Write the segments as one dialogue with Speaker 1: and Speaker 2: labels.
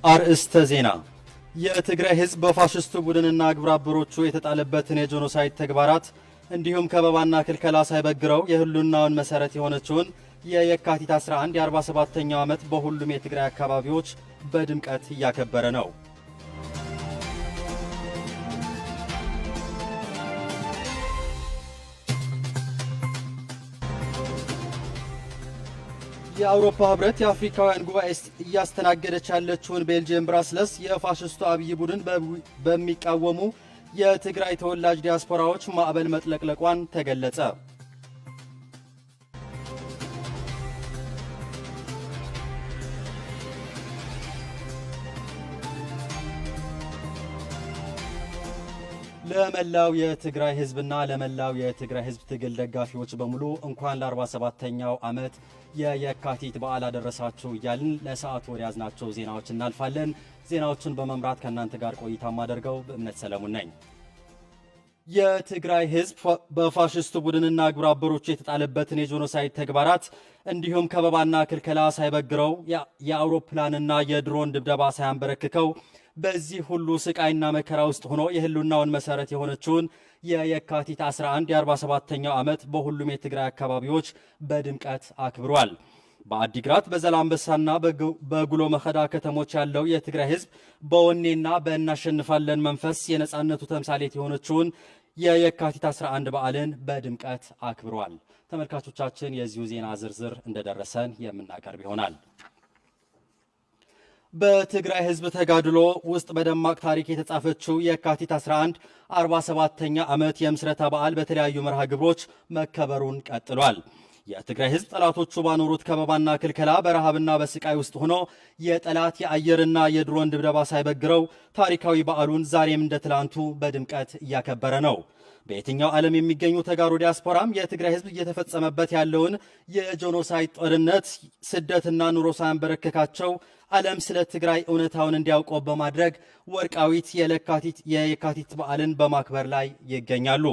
Speaker 1: አርእስተ ዜና የትግራይ ህዝብ በፋሽስቱ ቡድንና ግብረ አበሮቹ የተጣለበትን የጄኖሳይድ ተግባራት እንዲሁም ከበባና ክልከላ ሳይበግረው የህልውናውን መሰረት የሆነችውን የየካቲት 11 የ47ኛው ዓመት በሁሉም የትግራይ አካባቢዎች በድምቀት እያከበረ ነው። የአውሮፓ ህብረት የአፍሪካውያን ጉባኤ እያስተናገደች ያለችውን ቤልጂየም ብራስለስ የፋሽስቱ አብይ ቡድን በሚቃወሙ የትግራይ ተወላጅ ዲያስፖራዎች ማዕበል መጥለቅለቋን ተገለጸ። ለመላው የትግራይ ህዝብና ለመላው የትግራይ ህዝብ ትግል ደጋፊዎች በሙሉ እንኳን ለ47ኛው ዓመት የየካቲት በዓል አደረሳችሁ እያልን ለሰዓቱ ወደ ያዝናቸው ዜናዎች እናልፋለን። ዜናዎቹን በመምራት ከእናንተ ጋር ቆይታ ማደርገው በእምነት ሰለሞን ነኝ። የትግራይ ህዝብ በፋሽስቱ ቡድንና ግብረ አበሮቹ የተጣለበትን የጄኖሳይድ ተግባራት እንዲሁም ከበባና ክልከላ ሳይበግረው የአውሮፕላንና የድሮን ድብደባ ሳያንበረክከው በዚህ ሁሉ ስቃይና መከራ ውስጥ ሆኖ የህልውናውን መሰረት የሆነችውን የየካቲት 11 የ47ኛው ዓመት በሁሉም የትግራይ አካባቢዎች በድምቀት አክብሯል። በአዲግራት በዘላንበሳና በጉሎ መኸዳ ከተሞች ያለው የትግራይ ህዝብ በወኔና በእናሸንፋለን መንፈስ የነጻነቱ ተምሳሌት የሆነችውን የየካቲት 11 በዓልን በድምቀት አክብሯል። ተመልካቾቻችን የዚሁ ዜና ዝርዝር እንደደረሰን የምናቀርብ ይሆናል። በትግራይ ህዝብ ተጋድሎ ውስጥ በደማቅ ታሪክ የተጻፈችው የካቲት 11 47ኛ ዓመት የምስረታ በዓል በተለያዩ መርሃ ግብሮች መከበሩን ቀጥሏል። የትግራይ ህዝብ ጠላቶቹ ባኖሩት ከበባና ክልከላ በረሃብና በስቃይ ውስጥ ሆኖ የጠላት የአየርና የድሮን ድብደባ ሳይበግረው ታሪካዊ በዓሉን ዛሬም እንደ ትላንቱ በድምቀት እያከበረ ነው። በየትኛው ዓለም የሚገኙ ተጋሩ ዲያስፖራም የትግራይ ህዝብ እየተፈጸመበት ያለውን የጄኖሳይድ ጦርነት፣ ስደትና ኑሮ ሳያንበረከካቸው ዓለም ስለ ትግራይ እውነታውን እንዲያውቀው በማድረግ ወርቃዊት የየካቲት በዓልን በማክበር ላይ ይገኛሉ።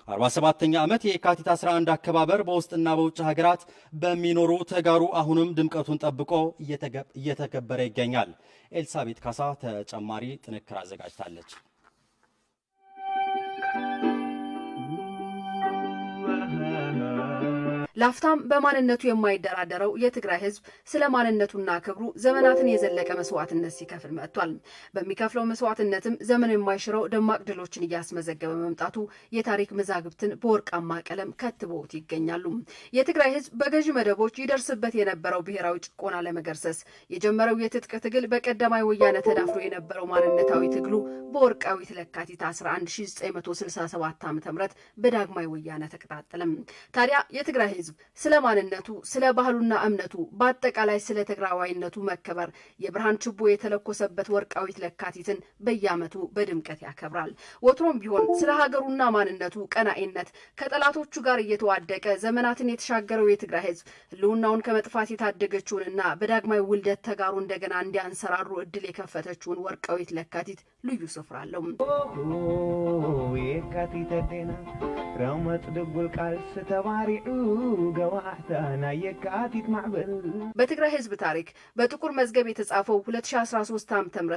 Speaker 1: 47ኛ ዓመት የየካቲት 11 አከባበር በውስጥና በውጭ ሀገራት በሚኖሩ ተጋሩ አሁንም ድምቀቱን ጠብቆ እየተከበረ ይገኛል። ኤልሳቤት ካሳ ተጨማሪ ጥንክር አዘጋጅታለች።
Speaker 2: ላፍታም በማንነቱ የማይደራደረው የትግራይ ህዝብ ስለ ማንነቱና ክብሩ ዘመናትን የዘለቀ መስዋዕትነት ሲከፍል መጥቷል። በሚከፍለው መስዋዕትነትም ዘመን የማይሽረው ደማቅ ድሎችን እያስመዘገበ መምጣቱ የታሪክ መዛግብትን በወርቃማ ቀለም ከትበውት ይገኛሉ። የትግራይ ህዝብ በገዢ መደቦች ይደርስበት የነበረው ብሔራዊ ጭቆና ለመገርሰስ የጀመረው የትጥቅ ትግል በቀዳማዊ ወያነ ተዳፍሮ የነበረው ማንነታዊ ትግሉ በወርቃዊት የካቲት 11 1967 ዓ.ም በዳግማዊ ወያነ ተቀጣጠለም። ታዲያ የትግራይ ህዝብ ስለ ማንነቱ፣ ስለ ባህሉና እምነቱ፣ በአጠቃላይ ስለ ትግራዋይነቱ መከበር የብርሃን ችቦ የተለኮሰበት ወርቃዊት የካቲትን በየዓመቱ በድምቀት ያከብራል። ወትሮም ቢሆን ስለ ሀገሩና ማንነቱ ቀናኢነት ከጠላቶቹ ጋር እየተዋደቀ ዘመናትን የተሻገረው የትግራይ ህዝብ ህልውናውን ከመጥፋት የታደገችውንና በዳግማዊ ውልደት ተጋሩ እንደገና እንዲያንሰራሩ እድል የከፈተችውን ወርቃዊት የካቲት ልዩ ስፍራ አለው። የካቲት ደና ራውመት ደጉል ቃል ስተባሪኡ ገዋህታና የካቲት ማዕበል በትግራይ ህዝብ ታሪክ በጥቁር መዝገብ የተጻፈው 2013 ዓ.ም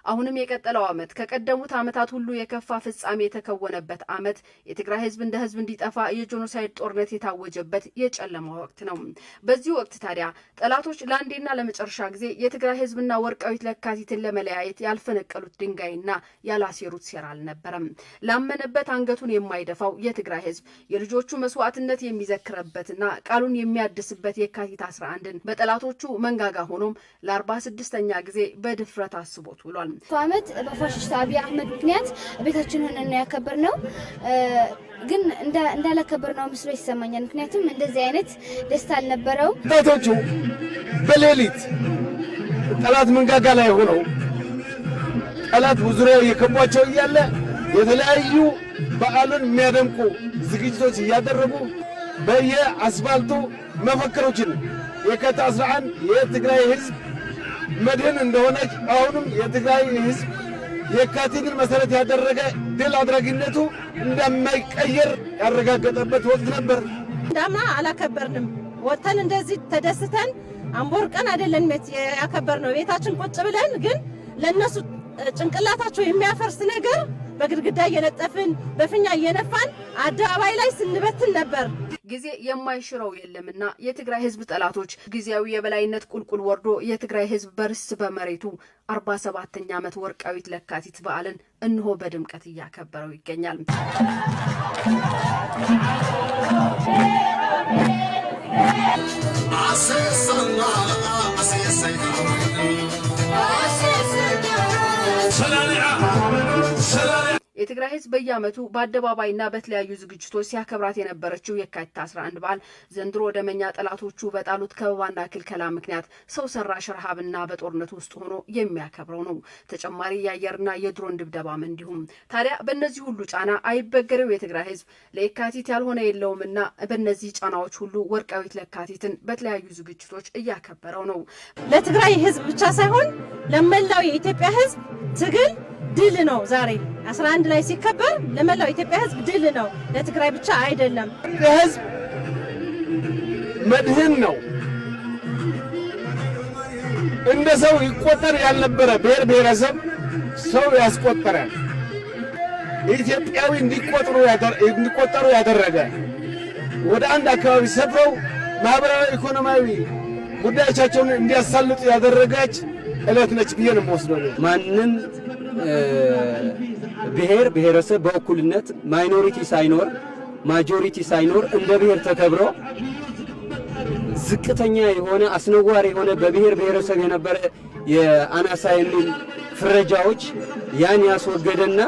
Speaker 2: አሁንም የቀጠለው ዓመት ከቀደሙት ዓመታት ሁሉ የከፋ ፍጻሜ የተከወነበት ዓመት የትግራይ ህዝብ እንደ ህዝብ እንዲጠፋ የጄኖሳይድ ጦርነት የታወጀበት የጨለማ ወቅት ነው። በዚህ ወቅት ታዲያ ጠላቶች ለአንዴና ለመጨረሻ ጊዜ የትግራይ ህዝብና ወርቃዊት የካቲትን ለመለያየት ያልፈነቀሉት ድንጋይና ያላሴሩት ሴራ አልነበረም። ላመነበት አንገቱን የማይደፋው የትግራይ ህዝብ የልጆቹ መስዋዕትነት የሚዘክርበትና ቃሉን የሚያድስበት የካቲት 11ን በጠላቶቹ መንጋጋ ሆኖም ለ46ኛ ጊዜ በድፍረት አስቦት ውሏል።
Speaker 3: ዓመት በፋሽስት አብይ አህመድ ምክንያት ቤታችን ሆነን ያከበርነው ግን እንዳላከበርነው መስሎ ይሰማኛል። ምክንያቱም እንደዚህ አይነት ደስታ አልነበረው።
Speaker 4: ወጣቶቹ በሌሊት ጠላት መንጋጋ ላይ ሆነው ጠላት ዙሪያው የከቧቸው እያለ የተለያዩ በዓሉን የሚያደምቁ ዝግጅቶች እያደረጉ በየአስፋልቱ መፈክሮችን የካቲት 11 የትግራይ ህዝብ መድህን እንደሆነች አሁንም የትግራይ ህዝብ የካቲትን መሰረት ያደረገ ድል አድራጊነቱ እንደማይቀየር ያረጋገጠበት ወቅት ነበር።
Speaker 5: እንዳማ አላከበርንም። ወተን እንደዚህ ተደስተን አምቦርቀን አይደለም ያከበርነው ቤታችን ቁጭ ብለን ግን ለነሱ ጭንቅላታቸው የሚያፈርስ ነገር በግድግዳ እየነጠፍን በፍኛ እየነፋን አደባባይ ላይ ስንበትን ነበር።
Speaker 2: ጊዜ የማይሽረው የለምና የትግራይ ህዝብ ጠላቶች ጊዜያዊ የበላይነት ቁልቁል ወርዶ የትግራይ ህዝብ በርስ በመሬቱ 47ኛ ዓመት ወርቃዊት ለካቲት በዓልን እንሆ በድምቀት እያከበረው ይገኛል። የትግራይ ህዝብ በየዓመቱ በአደባባይና በተለያዩ ዝግጅቶች ሲያከብራት የነበረችው የካቲት 11 በዓል ዘንድሮ ወደመኛ ጠላቶቹ በጣሉት ከበባና ክልከላ ምክንያት ሰው ሰራሽ ረሃብና በጦርነት ውስጥ ሆኖ የሚያከብረው ነው። ተጨማሪ የአየርና የድሮን ድብደባም እንዲሁም። ታዲያ በእነዚህ ሁሉ ጫና አይበገሬው የትግራይ ህዝብ ለየካቲት ያልሆነ የለውምና በእነዚህ ጫናዎች ሁሉ ወርቃዊት ለካቲትን በተለያዩ ዝግጅቶች እያከበረው ነው።
Speaker 5: ለትግራይ ህዝብ ብቻ ሳይሆን ለመላው የኢትዮጵያ ህዝብ ትግል ድል ነው። ዛሬ 11 ላይ ሲከበር ለመላው ኢትዮጵያ ህዝብ ድል ነው፣ ለትግራይ ብቻ አይደለም።
Speaker 4: የህዝብ መድህን ነው። እንደ ሰው ይቆጠር ያልነበረ ብሔር ብሔረሰብ ሰው ያስቆጠረ ኢትዮጵያዊ እንዲቆጠሩ ያደረገ ወደ አንድ አካባቢ ሰፍረው ማህበራዊ ኢኮኖሚያዊ ጉዳዮቻቸውን እንዲያሳልጡ ያደረገች ዕለት ነች ብዬ ነው የምወስደው።
Speaker 6: ማንም ብሔር ብሔረሰብ በእኩልነት ማይኖሪቲ ሳይኖር ማጆሪቲ ሳይኖር እንደ ብሔር ተከብሮ ዝቅተኛ የሆነ አስነዋሪ የሆነ በብሔር ብሔረሰብ የነበረ የአናሳ የሚል ፍረጃዎች ያን ያስወገደና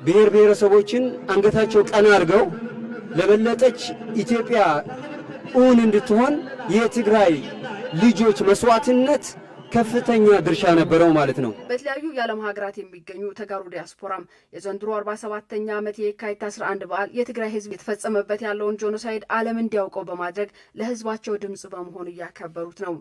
Speaker 6: ብሔር ብሔረሰቦችን አንገታቸው ቀና አድርገው ለበለጠች ኢትዮጵያ እውን እንድትሆን የትግራይ ልጆች መስዋዕትነት ከፍተኛ ድርሻ ነበረው ማለት ነው።
Speaker 2: በተለያዩ የዓለም ሀገራት የሚገኙ ተጋሩ ዲያስፖራም የዘንድሮ 47ኛ ዓመት የካቲት 11 በዓል የትግራይ ህዝብ የተፈጸመበት ያለውን ጄኖሳይድ ዓለም እንዲያውቀው በማድረግ ለህዝባቸው ድምጽ በመሆን እያከበሩት ነው።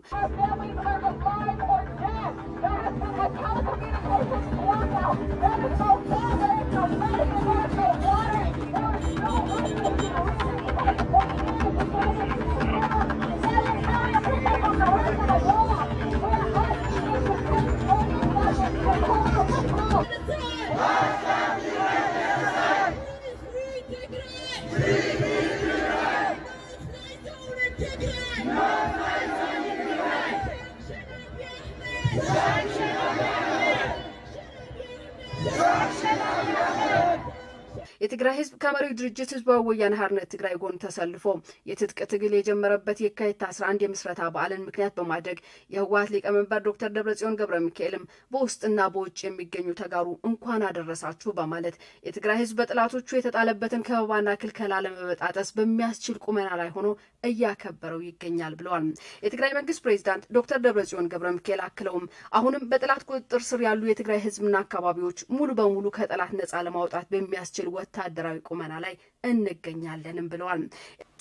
Speaker 2: የትግራይ ህዝብ ከመሪው ድርጅት ህዝባዊ ወያነ ሓርነት ትግራይ ጎን ተሰልፎ የትጥቅ ትግል የጀመረበት የካቲት 11 የምስረታ በዓልን ምክንያት በማድረግ የህወሓት ሊቀመንበር ዶክተር ደብረጽዮን ገብረ ሚካኤልም በውስጥና በውጭ የሚገኙ ተጋሩ እንኳን አደረሳችሁ በማለት የትግራይ ህዝብ በጥላቶቹ የተጣለበትን ከበባና ክልከላ ለመበጣጠስ በሚያስችል ቁመና ላይ ሆኖ እያከበረው ይገኛል ብለዋል። የትግራይ መንግስት ፕሬዝዳንት ዶክተር ደብረጽዮን ገብረ ሚካኤል አክለውም አሁንም በጥላት ቁጥጥር ስር ያሉ የትግራይ ህዝብና አካባቢዎች ሙሉ በሙሉ ከጠላት ነፃ ለማውጣት በሚያስችል ወታደራዊ ቁመና ላይ እንገኛለንም ብለዋል።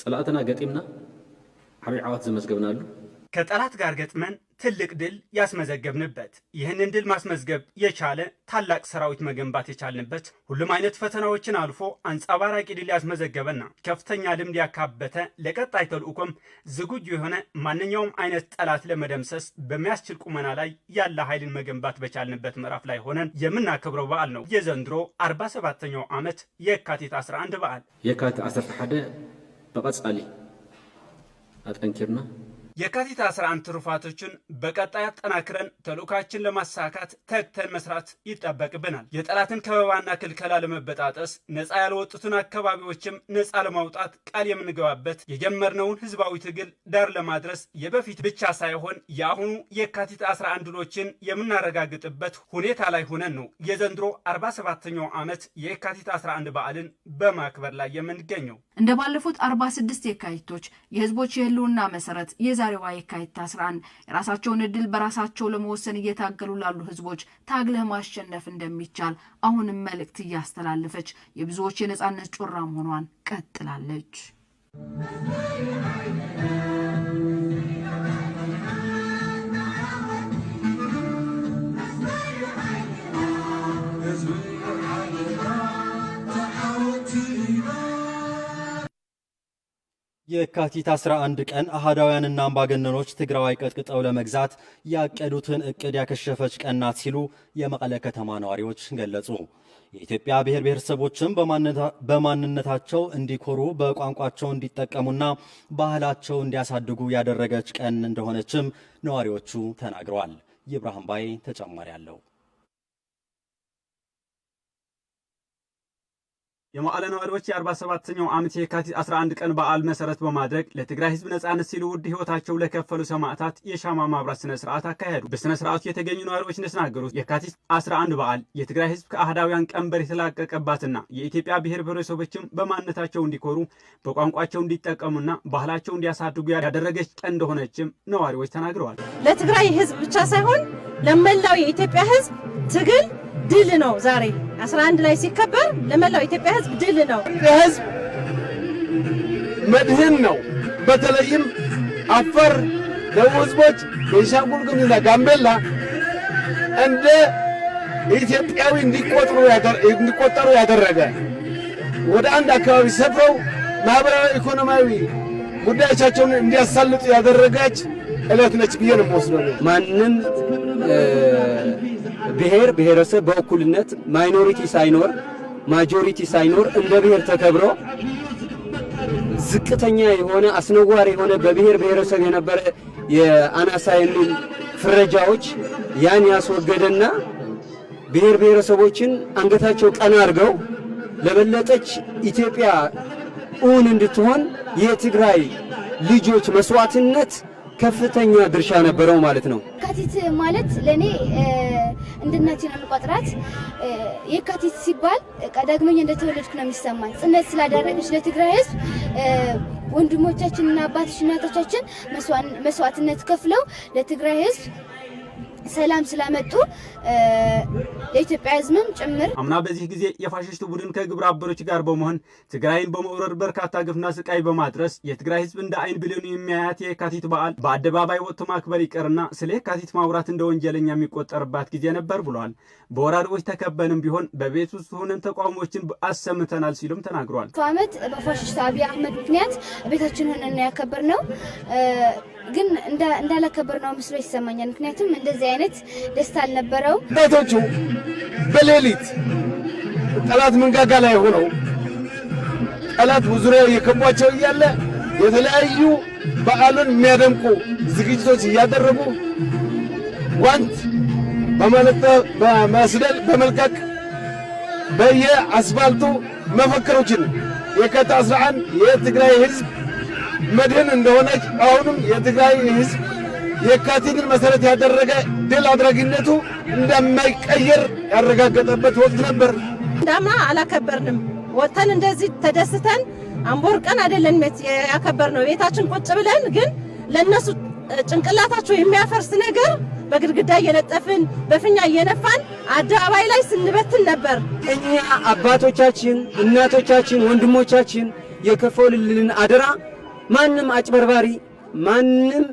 Speaker 7: ጽላእትና ገጢምና ዓብይ ዓወት ዘመዝገብናሉ
Speaker 8: ከጠላት ጋር ገጥመን ትልቅ ድል ያስመዘገብንበት ይህንን ድል ማስመዝገብ የቻለ ታላቅ ሰራዊት መገንባት የቻልንበት ሁሉም አይነት ፈተናዎችን አልፎ አንጸባራቂ ድል ያስመዘገበና ከፍተኛ ልምድ ያካበተ ለቀጣይ ተልእኮም ዝግጁ የሆነ ማንኛውም አይነት ጠላት ለመደምሰስ በሚያስችል ቁመና ላይ ያለ ኃይልን መገንባት በቻልንበት ምዕራፍ ላይ ሆነን የምናከብረው በዓል ነው የዘንድሮ 47ኛው ዓመት የካቲት 11 በዓል።
Speaker 7: የካቲት 11 በቀጻሊ አጠንክርና
Speaker 8: የካቲት 11 ትሩፋቶችን በቀጣይ አጠናክረን ተልእኮአችንን ለማሳካት ተግተን መስራት ይጠበቅብናል። የጠላትን ከበባና ክልከላ ለመበጣጠስ ነፃ ያልወጡትን አካባቢዎችም ነፃ ለማውጣት ቃል የምንገባበት የጀመርነውን ህዝባዊ ትግል ዳር ለማድረስ የበፊት ብቻ ሳይሆን የአሁኑ የካቲት 11 ድሎችን የምናረጋግጥበት ሁኔታ ላይ ሆነን ነው የዘንድሮ 47ኛው ዓመት የካቲት 11 በዓልን በማክበር ላይ የምንገኘው።
Speaker 2: እንደ ባለፉት 46 የካቲቶች የህዝቦች የህልውና መሰረት የዛሬዋ የካቲት 11 የራሳቸውን እድል በራሳቸው ለመወሰን እየታገሉ ላሉ ህዝቦች ታግለህ ማሸነፍ እንደሚቻል አሁንም መልእክት እያስተላለፈች የብዙዎች የነጻነት ጮራ መሆኗን ቀጥላለች።
Speaker 1: የካቲት 11 ቀን አህዳውያንና አምባገነኖች ትግራዋይ ቀጥቅጠው ለመግዛት ያቀዱትን እቅድ ያከሸፈች ቀን ናት ሲሉ የመቀለ ከተማ ነዋሪዎች ገለጹ። የኢትዮጵያ ብሔር ብሔረሰቦችም በማንነታቸው እንዲኮሩ በቋንቋቸው እንዲጠቀሙና ባህላቸው እንዲያሳድጉ ያደረገች ቀን እንደሆነችም ነዋሪዎቹ ተናግረዋል። ይብራሂም ባይ ተጨማሪ አለው።
Speaker 8: የመቀለ ነዋሪዎች የ47ኛው ዓመት የካቲት 11 ቀን በዓል መሰረት በማድረግ ለትግራይ ህዝብ ነጻነት ሲሉ ውድ ህይወታቸው ለከፈሉ ሰማዕታት የሻማ ማብራት ስነ ስርዓት አካሄዱ። በስነ ስርዓቱ የተገኙ ነዋሪዎች እንደተናገሩት የካቲት 11 በዓል የትግራይ ህዝብ ከአህዳውያን ቀንበር የተላቀቀባትና የኢትዮጵያ ብሔር ብሔረሰቦችም በማንነታቸው እንዲኮሩ በቋንቋቸው እንዲጠቀሙና ባህላቸው እንዲያሳድጉ ያደረገች ቀን እንደሆነችም ነዋሪዎች ተናግረዋል።
Speaker 5: ለትግራይ ህዝብ ብቻ ሳይሆን ለመላው የኢትዮጵያ ህዝብ ትግል ድል ነው። ዛሬ 11 ላይ ሲከበር ለመላው ኢትዮጵያ ህዝብ ድል ነው።
Speaker 4: የህዝብ መድህን ነው። በተለይም አፋር፣ ደቡብ ህዝቦች፣ ቤንሻንጉል ጉሙዝና ጋምቤላ እንደ ኢትዮጵያዊ እንዲቆጠሩ ያደረገ ወደ አንድ አካባቢ ሰፍረው ማህበራዊ ኢኮኖሚያዊ ጉዳዮቻቸውን እንዲያሳልጡ ያደረገች ዕለት ነች ብዬ ነው የምወስደው።
Speaker 6: ማንም ብሔር ብሔረሰብ በእኩልነት ማይኖሪቲ ሳይኖር ማጆሪቲ ሳይኖር እንደ ብሔር ተከብሮ ዝቅተኛ የሆነ አስነዋሪ የሆነ በብሔር ብሔረሰብ የነበረ የአናሳ የሚል ፍረጃዎች ያን ያስወገደና ብሔር ብሔረሰቦችን አንገታቸው ቀና አድርገው ለበለጠች ኢትዮጵያ እውን እንድትሆን የትግራይ ልጆች መስዋዕትነት ከፍተኛ ድርሻ ነበረው ማለት ነው።
Speaker 3: የካቲት ማለት ለኔ እንድናት ነው ቆጥራት። የካቲት ሲባል ዳግመኛ እንደተወለድኩ ነው የሚሰማኝ። ጽነት ስላደረገች ለትግራይ ህዝብ ወንድሞቻችንና አባቶችና እናቶቻችን መስዋዕትነት ከፍለው ለትግራይ ህዝብ ሰላም ስላመጡ ለኢትዮጵያ ህዝብም ጭምር።
Speaker 8: አምና በዚህ ጊዜ የፋሽስቱ ቡድን ከግብረ አበሮች ጋር በመሆን ትግራይን በመውረር በርካታ ግፍና ስቃይ በማድረስ የትግራይ ህዝብ እንደ አይን ብሌኑ የሚያያት የካቲት በዓል በአደባባይ ወጥቶ ማክበር ይቀርና ስለ የካቲት ማውራት እንደ ወንጀለኛ የሚቆጠርባት ጊዜ ነበር ብለዋል። በወራሪዎች ተከበንም ቢሆን በቤት ውስጥ ሆነን ተቃውሞችን አሰምተናል ሲሉም ተናግረዋል።
Speaker 3: ዓመት በፋሽስት አብይ አህመድ ምክንያት ቤታችን ሆነን ያከበርነው ግን እንዳላከበርነው መስሎ ይሰማኛል። ምክንያቱም እንደዚህ አይነት ደስታ አልነበረው።
Speaker 4: ወጣቶቹ በሌሊት ጠላት መንጋጋ ላይ ሆነው ጠላት ዙሪያው የከቧቸው እያለ የተለያዩ በዓሉን የሚያደምቁ ዝግጅቶች እያደረጉ ጓንት በመስደል በመልቀቅ በየአስፋልቱ መፈክሮችን የካቲት 11 የትግራይ ህዝብ መድህን እንደሆነች አሁንም የትግራይ ህዝብ የካቲትን መሰረት ያደረገ ድል አድራጊነቱ እንደማይቀየር ያረጋገጠበት ወቅት ነበር።
Speaker 5: እንዳምና አላከበርንም። ወጥተን እንደዚህ ተደስተን አምቦር ቀን አይደለም ያከበርነው ቤታችን ቁጭ ብለን፣ ግን ለነሱ ጭንቅላታቸው የሚያፈርስ ነገር በግድግዳ እየለጠፍን በፍኛ እየነፋን አደባባይ ላይ ስንበትን ነበር።
Speaker 6: እኛ አባቶቻችን፣ እናቶቻችን፣ ወንድሞቻችን የከፈሉልን አደራ ማንም አጭበርባሪ ማንም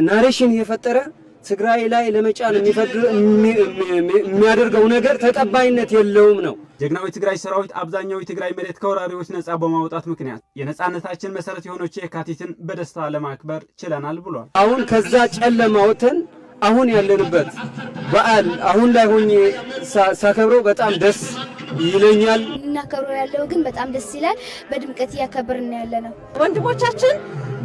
Speaker 6: ናሬሽን የፈጠረ ትግራይ ላይ ለመጫን የሚያደርገው ነገር ተቀባይነት የለውም ነው።
Speaker 8: ጀግናው የትግራይ ሰራዊት አብዛኛው የትግራይ መሬት ከወራሪዎች ነጻ በማውጣት ምክንያት የነጻነታችን መሰረት የሆነች የካቲትን በደስታ ለማክበር ችለናል ብሏል።
Speaker 6: አሁን ከዛ ጨለማ ወጥተን አሁን ያለንበት በዓል አሁን ላይ ሆኜ ሳከብረው በጣም ደስ ይለኛል።
Speaker 3: እናከብረው ያለው ግን በጣም ደስ ይላል። በድምቀት እያከበርን ያለነው
Speaker 5: ወንድሞቻችን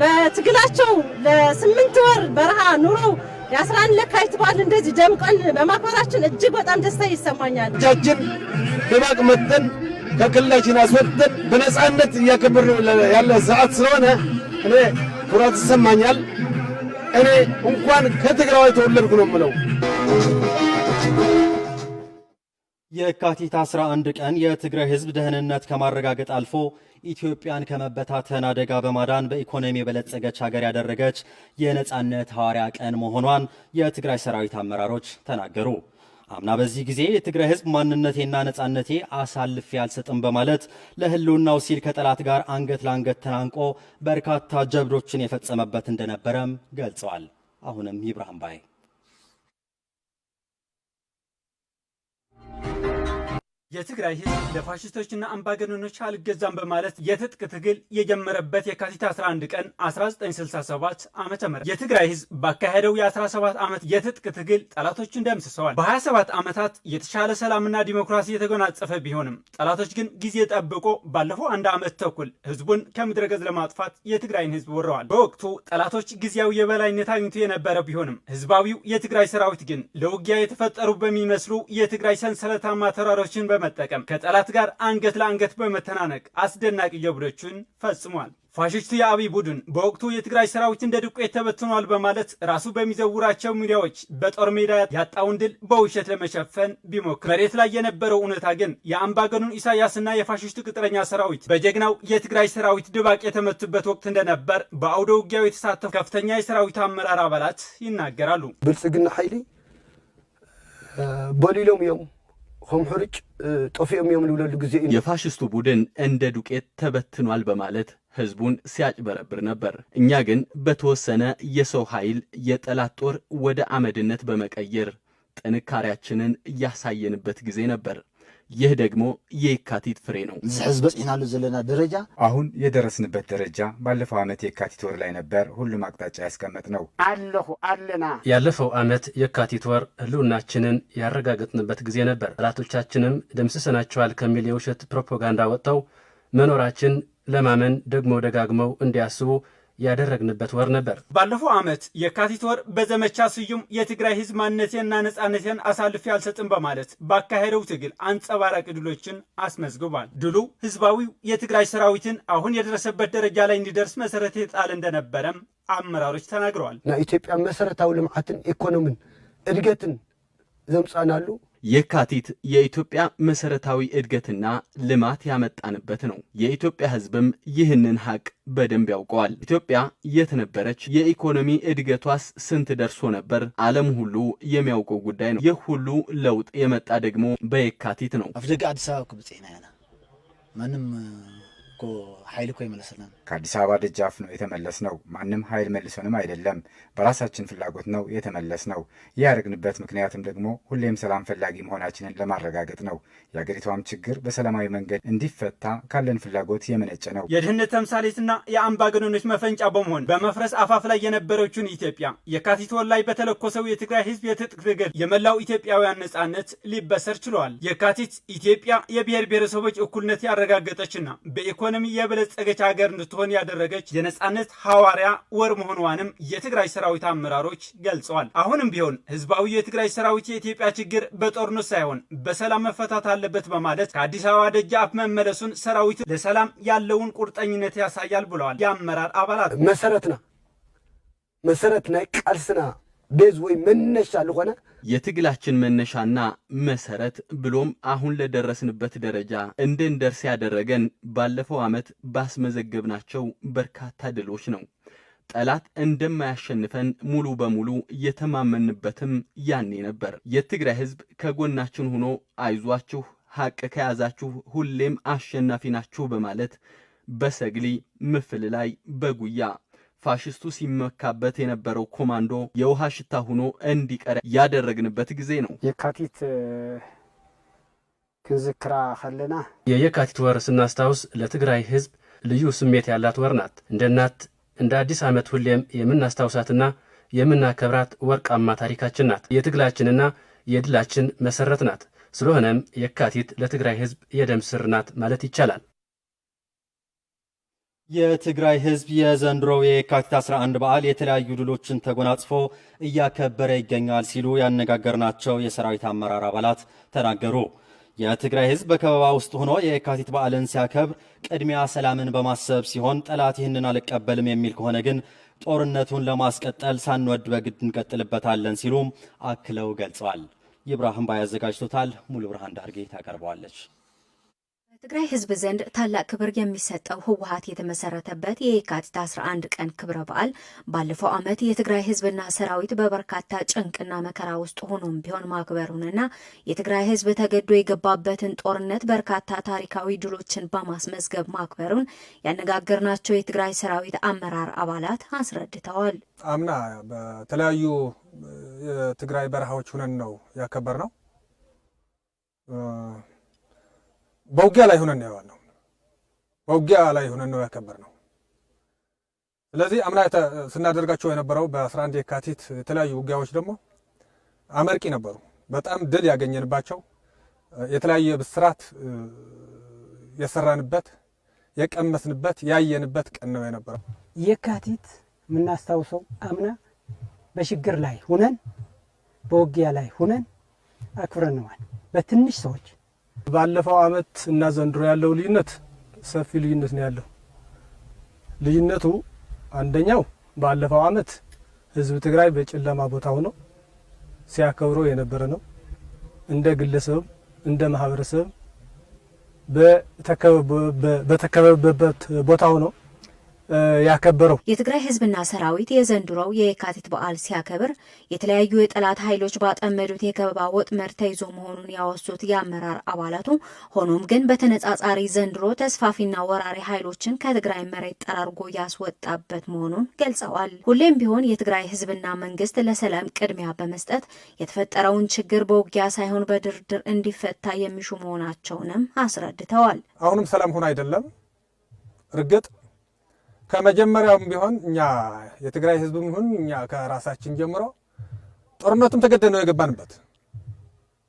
Speaker 5: በትግላቸው ለ8 ወር በረሃ ኑረው የ11 ለካቲት በዓል እንደዚህ ደምቀን በማክበራችን እጅግ በጣም ደስታ ይሰማኛል።
Speaker 4: እጃችን ድባቅ መተን ከክልላችን አስወጥተን በነጻነት እያከበርን ያለ ሰዓት ስለሆነ እኔ ኩራት ይሰማኛል። እኔ እንኳን ከትግራይ ተወለድኩ ነው የምለው።
Speaker 1: የካቲት 11 ቀን የትግራይ ህዝብ ደህንነት ከማረጋገጥ አልፎ ኢትዮጵያን ከመበታተን አደጋ በማዳን በኢኮኖሚ የበለጸገች ሀገር ያደረገች የነጻነት ሐዋርያ ቀን መሆኗን የትግራይ ሰራዊት አመራሮች ተናገሩ። አምና በዚህ ጊዜ የትግራይ ህዝብ ማንነቴና ነጻነቴ አሳልፌ አልሰጥም በማለት ለህልውናው ሲል ከጠላት ጋር አንገት ለአንገት ተናንቆ በርካታ ጀብዶችን የፈጸመበት እንደነበረም ገልጸዋል። አሁንም ይብራሂም ባይ
Speaker 8: የትግራይ ህዝብ ለፋሽስቶችና አምባገነኖች አልገዛም በማለት የትጥቅ ትግል የጀመረበት የካቲት 11 ቀን 1967 ዓመተ ምህረት የትግራይ ህዝብ ባካሄደው የ17 ዓመት የትጥቅ ትግል ጠላቶቹን ደምስሰዋል። በ27 ዓመታት የተሻለ ሰላምና ዲሞክራሲ የተጎናጸፈ ቢሆንም ጠላቶች ግን ጊዜ ጠብቆ ባለፈው አንድ ዓመት ተኩል ህዝቡን ከምድረ ገጽ ለማጥፋት የትግራይን ህዝብ ወረዋል። በወቅቱ ጠላቶች ጊዜያዊ የበላይነት አግኝቶ የነበረ ቢሆንም ህዝባዊው የትግራይ ሰራዊት ግን ለውጊያ የተፈጠሩ በሚመስሉ የትግራይ ሰንሰለታማ ተራሮችን በመጠቀም ከጠላት ጋር አንገት ለአንገት በመተናነቅ አስደናቂ ጀብዶችን ፈጽሟል። ፋሽስቱ የአብይ ቡድን በወቅቱ የትግራይ ሰራዊት እንደ ዱቄት ተበትኗል በማለት ራሱ በሚዘውራቸው ሚዲያዎች በጦር ሜዳ ያጣውን ድል በውሸት ለመሸፈን ቢሞክር መሬት ላይ የነበረው እውነታ ግን የአምባገኑን ኢሳያስና የፋሽስቱ ቅጥረኛ ሰራዊት በጀግናው የትግራይ ሰራዊት ድባቅ የተመቱበት ወቅት እንደነበር በአውደ ውጊያው የተሳተፉ ከፍተኛ የሰራዊት አመራር አባላት ይናገራሉ።
Speaker 9: ብልጽግና ኃይሊ በሊሎም ዮም ሆምሕርጭ ጦፊኦም ዮም ልብለሉ ጊዜ
Speaker 1: የፋሽስቱ ቡድን እንደ ዱቄት ተበትኗል በማለት ህዝቡን ሲያጭበረብር ነበር። እኛ ግን በተወሰነ የሰው ኃይል የጠላት ጦር ወደ አመድነት በመቀየር ጥንካሬያችንን ያሳየንበት ጊዜ ነበር። ይህ ደግሞ የካቲት ፍሬ ነው።
Speaker 10: ዝሕዝ በጽናሉ ዘለና ደረጃ
Speaker 11: አሁን የደረስንበት ደረጃ ባለፈው ዓመት የካቲት ወር ላይ ነበር ሁሉም አቅጣጫ ያስቀመጥ ነው።
Speaker 10: አለና
Speaker 7: ያለፈው ዓመት የካቲት ወር ህልውናችንን ያረጋገጥንበት ጊዜ ነበር። ጠላቶቻችንም ደምስሰናቸዋል ከሚል የውሸት ፕሮፓጋንዳ ወጥተው መኖራችን ለማመን ደግሞ ደጋግመው እንዲያስቡ ያደረግንበት ወር ነበር።
Speaker 8: ባለፈው ዓመት የካቲት ወር በዘመቻ ስዩም የትግራይ ህዝብ ማንነቴንና ነጻነቴን አሳልፌ አልሰጥም በማለት ባካሄደው ትግል አንጸባራቂ ድሎችን አስመዝግቧል። ድሉ ህዝባዊው የትግራይ ሰራዊትን አሁን የደረሰበት ደረጃ ላይ እንዲደርስ መሰረት የጣለ እንደነበረም አመራሮች ተናግረዋል።
Speaker 9: ኢትዮጵያ መሰረታዊ ልምዓትን ኢኮኖሚን እድገትን ዘምጻናሉ
Speaker 1: የካቲት የኢትዮጵያ መሰረታዊ እድገትና ልማት ያመጣንበት ነው። የኢትዮጵያ ህዝብም ይህንን ሀቅ በደንብ ያውቀዋል። ኢትዮጵያ የት ነበረች? የኢኮኖሚ እድገቷስ ስንት ደርሶ ነበር? ዓለም ሁሉ የሚያውቀው ጉዳይ ነው። ይህ ሁሉ ለውጥ የመጣ ደግሞ በየካቲት ነው።
Speaker 10: አፍደጋ አዲስ አበባ ክብጽና ያና ማንም እኮ ኃይል እኮ ይመለስልናል።
Speaker 11: ከአዲስ አበባ ደጃፍ ነው የተመለስ ነው። ማንም ኃይል መልሶንም አይደለም፣ በራሳችን ፍላጎት ነው የተመለስ ነው። ያደረግንበት ምክንያትም ደግሞ ሁሌም ሰላም ፈላጊ መሆናችንን ለማረጋገጥ ነው። የአገሪቷም ችግር በሰላማዊ መንገድ እንዲፈታ ካለን ፍላጎት የመነጨ ነው።
Speaker 8: የድህነት ተምሳሌትና የአምባገነኖች መፈንጫ በመሆን በመፍረስ አፋፍ ላይ የነበረችውን ኢትዮጵያ የካቲት ወር ላይ በተለኮሰው የትግራይ ህዝብ የትጥቅ ትግል የመላው ኢትዮጵያውያን ነጻነት ሊበሰር ችሏል። የካቲት ኢትዮጵያ የብሔር ብሔረሰቦች እኩልነት ያረጋገጠችና በኢኮኖሚ የበለጸገች ሀገር እንድትሆን ያደረገች የነጻነት ሐዋርያ ወር መሆኗንም የትግራይ ሰራዊት አመራሮች ገልጸዋል። አሁንም ቢሆን ህዝባዊ የትግራይ ሰራዊት የኢትዮጵያ ችግር በጦርነት ሳይሆን በሰላም መፈታት አለበት በማለት ከአዲስ አበባ ደጃፍ መመለሱን ሰራዊት ለሰላም ያለውን ቁርጠኝነት ያሳያል ብለዋል የአመራር አባላት።
Speaker 9: መሰረት ናይ ቃልስና ቤዝ ወይ መነሻ ለሆነ
Speaker 1: የትግላችን መነሻና መሰረት ብሎም አሁን ለደረስንበት ደረጃ እንድንደርስ ያደረገን ባለፈው ዓመት ባስመዘገብናቸው በርካታ ድሎች ነው። ጠላት እንደማያሸንፈን ሙሉ በሙሉ የተማመንበትም ያኔ ነበር። የትግራይ ህዝብ ከጎናችን ሆኖ አይዟችሁ፣ ሐቅ ከያዛችሁ ሁሌም አሸናፊ ናችሁ በማለት በሰግሊ ምፍል ላይ በጉያ ፋሽስቱ ሲመካበት የነበረው ኮማንዶ የውሃ ሽታ ሆኖ እንዲቀር ያደረግንበት ጊዜ ነው።
Speaker 10: የካቲት ክንዝክራ ከለና
Speaker 7: የካቲት ወር ስናስታውስ ለትግራይ ህዝብ ልዩ ስሜት ያላት ወር ናት። እንደ እናት እንደ አዲስ ዓመት ሁሌም የምናስታውሳትና የምናከብራት ወርቃማ ታሪካችን ናት። የትግላችንና የድላችን መሰረት ናት። ስለሆነም የካቲት ለትግራይ ህዝብ የደም ስር ናት ማለት ይቻላል።
Speaker 1: የትግራይ ህዝብ የዘንድሮው የካቲት 11 በዓል የተለያዩ ድሎችን ተጎናጽፎ እያከበረ ይገኛል ሲሉ ያነጋገርናቸው የሰራዊት አመራር አባላት ተናገሩ። የትግራይ ህዝብ በከበባ ውስጥ ሆኖ የካቲት በዓልን ሲያከብር ቅድሚያ ሰላምን በማሰብ ሲሆን ጠላት ይህንን አልቀበልም የሚል ከሆነ ግን ጦርነቱን ለማስቀጠል ሳንወድ በግድ እንቀጥልበታለን ሲሉም አክለው ገልጸዋል። ይብራሂም ባይ አዘጋጅቶታል። ሙሉ ብርሃን ዳርጌ ታቀርበዋለች።
Speaker 12: በትግራይ ህዝብ ዘንድ ታላቅ ክብር የሚሰጠው ህወሓት የተመሰረተበት የካቲት 11 ቀን ክብረ በዓል ባለፈው ዓመት የትግራይ ህዝብና ሰራዊት በበርካታ ጭንቅና መከራ ውስጥ ሆኖም ቢሆን ማክበሩንና የትግራይ ህዝብ ተገዶ የገባበትን ጦርነት በርካታ ታሪካዊ ድሎችን በማስመዝገብ ማክበሩን ያነጋገርናቸው የትግራይ ሰራዊት አመራር አባላት አስረድተዋል።
Speaker 13: አምና በተለያዩ የትግራይ በረሃዎች ሆነን ነው ያከበርነው። በውጊያ ላይ ሆነን ነው ያዋልነው። በውጊያ ላይ ሆነን ነው ያከበርነው። ስለዚህ አምና ስናደርጋቸው የነበረው በ11 የካቲት የተለያዩ ውጊያዎች ደግሞ አመርቂ ነበሩ። በጣም ድል ያገኘንባቸው የተለያየ ብስራት የሰራንበት የቀመስንበት ያየንበት ቀን ነው የነበረው።
Speaker 14: የካቲት የምናስታውሰው አምና በችግር ላይ ሆነን በውጊያ ላይ ሆነን አክብረነዋል በትንሽ ሰዎች።
Speaker 13: ባለፈው ዓመት እና ዘንድሮ ያለው ልዩነት ሰፊ ልዩነት ነው ያለው። ልዩነቱ አንደኛው ባለፈው ዓመት ህዝብ ትግራይ በጨለማ ቦታ ሆኖ ሲያከብረው የነበረ ነው። እንደ ግለሰብ እንደ ማህበረሰብ በተከበበበት ቦታ ሆኖ ያከበረው
Speaker 12: የትግራይ ህዝብና ሰራዊት የዘንድሮው የካቲት በዓል ሲያከብር የተለያዩ የጠላት ኃይሎች ባጠመዱት የከበባ ወጥመድ ተይዞ መሆኑን ያወሱት የአመራር አባላቱ፣ ሆኖም ግን በተነጻጻሪ ዘንድሮ ተስፋፊና ወራሪ ኃይሎችን ከትግራይ መሬት ጠራርጎ ያስወጣበት መሆኑን ገልጸዋል። ሁሌም ቢሆን የትግራይ ህዝብና መንግስት ለሰላም ቅድሚያ በመስጠት የተፈጠረውን ችግር በውጊያ ሳይሆን በድርድር እንዲፈታ የሚሹ መሆናቸውንም አስረድተዋል።
Speaker 13: አሁንም ሰላም ሆኖ አይደለም። እርግጥ ከመጀመሪያውም ቢሆን እኛ የትግራይ ህዝብም ይሁን እኛ ከራሳችን ጀምሮ ጦርነቱም ተገደን ነው የገባንበት።